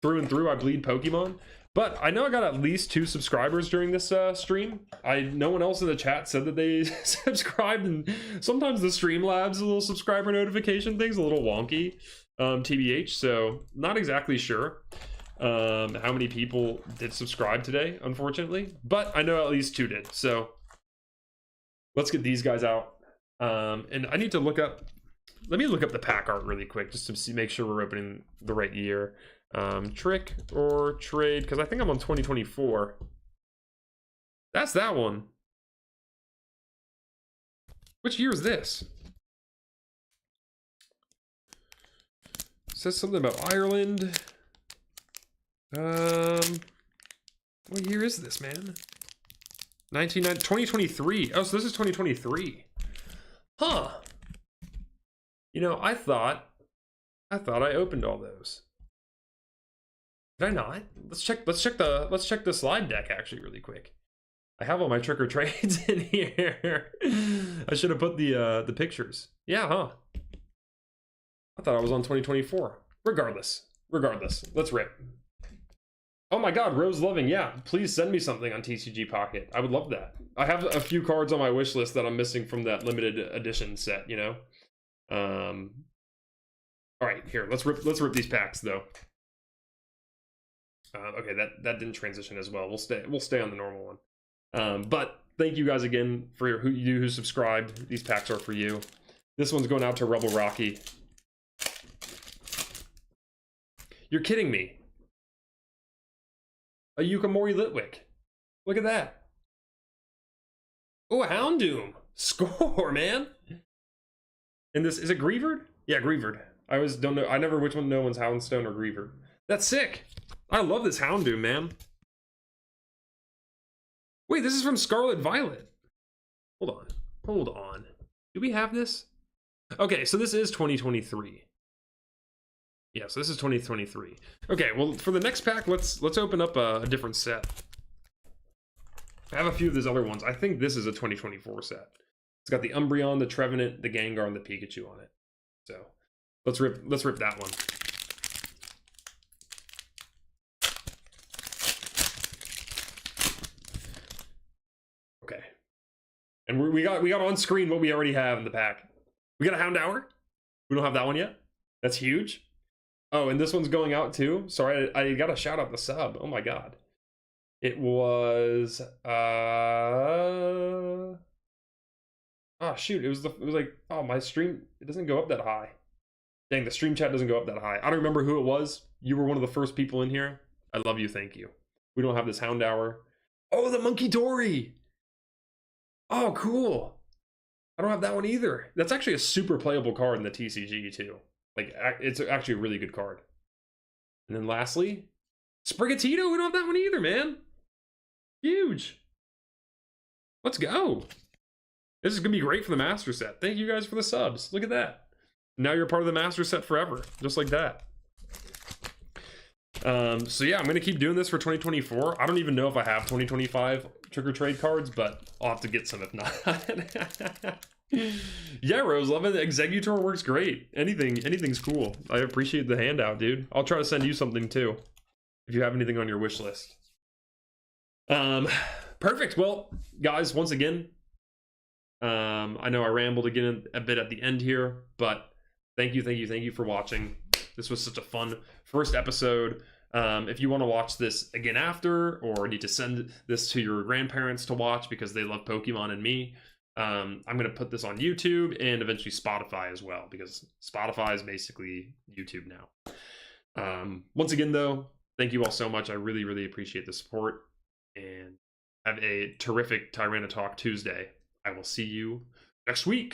A: Through and through, I bleed Pokemon. But I know I got at least 2 subscribers during this stream. No one else in the chat said that they subscribed, and sometimes the Streamlabs little subscriber notification thing's a little wonky, TBH, so not exactly sure how many people did subscribe today, unfortunately. But I know at least 2 did, so let's get these guys out. And I need to look up, let me look up the pack art really quick, just to make sure we're opening the right year. Trick or trade, because I think I'm on 2024. That's that one. Which year is this? It says something about Ireland. What year is this, man? 2023. Oh, so this is 2023. Huh. You know, I thought I opened all those. Did I not? Let's check the slide deck actually really quick. I have all my trick or trades in here. I should have put the pictures. Yeah, huh? I thought I was on 2024. Regardless, let's rip. Oh my god, Rose Loving, yeah, please send me something on TCG Pocket. I would love that. I have a few cards on my wish list that I'm missing from that limited edition set, you know. All right, here, let's rip these packs though. Okay, that didn't transition as well. We'll stay on the normal one. But thank you guys again for who subscribed. These packs are for you. This one's going out to Rebel Rocky. You're kidding me. A Yukimori Litwick. Look at that. Oh, a Houndoom. Score, man. And this, is it Greavard? Yeah, Greavard. I always don't know. I never which one know one's Houndstone or Greavard. That's sick. I love this Houndoom, man. Wait, this is from Scarlet Violet. Hold on. Do we have this? Okay, so this is 2023. Yeah, so this is 2023. Okay, well, for the next pack, let's open up a different set. I have a few of these other ones. I think this is a 2024 set. It's got the Umbreon, the Trevenant, the Gengar, and the Pikachu on it. So let's rip that one. Okay. And we got on screen what we already have in the pack. We got a Houndour. We don't have that one yet. That's huge. Oh, and this one's going out too. Sorry, I got to shout out the sub. Oh my god. It was oh shoot, it was like, oh, my stream, it doesn't go up that high. Dang, the stream chat doesn't go up that high. I don't remember who it was. You were one of the first people in here. I love you, thank you. We don't have this Houndour. Oh, the Monkey Dory. Oh, cool. I don't have that one either. That's actually a super playable card in the TCG too. Like, it's actually a really good card. And then lastly, Sprigatito. We don't have that one either, man. Huge. Let's go. This is going to be great for the Master Set. Thank you guys for the subs. Look at that. Now you're part of the Master Set forever. Just like that. So yeah, I'm going to keep doing this for 2024. I don't even know if I have 2025 Trick or Trade cards, but I'll have to get some if not. Yeah, Rose, love it. Executor works great. Anything's cool. I appreciate the handout, dude. I'll try to send you something too, if you have anything on your wish list. Perfect. Well, guys, once again, I know I rambled again a bit at the end here, but thank you for watching. This was such a fun first episode. If you want to watch this again after, or need to send this to your grandparents to watch because they love Pokemon and me, I'm going to put this on YouTube and eventually Spotify as well, because Spotify is basically YouTube now. Once again, though, thank you all so much. I really appreciate the support, and have a terrific TyraniTalk Tuesday. I will see you next week.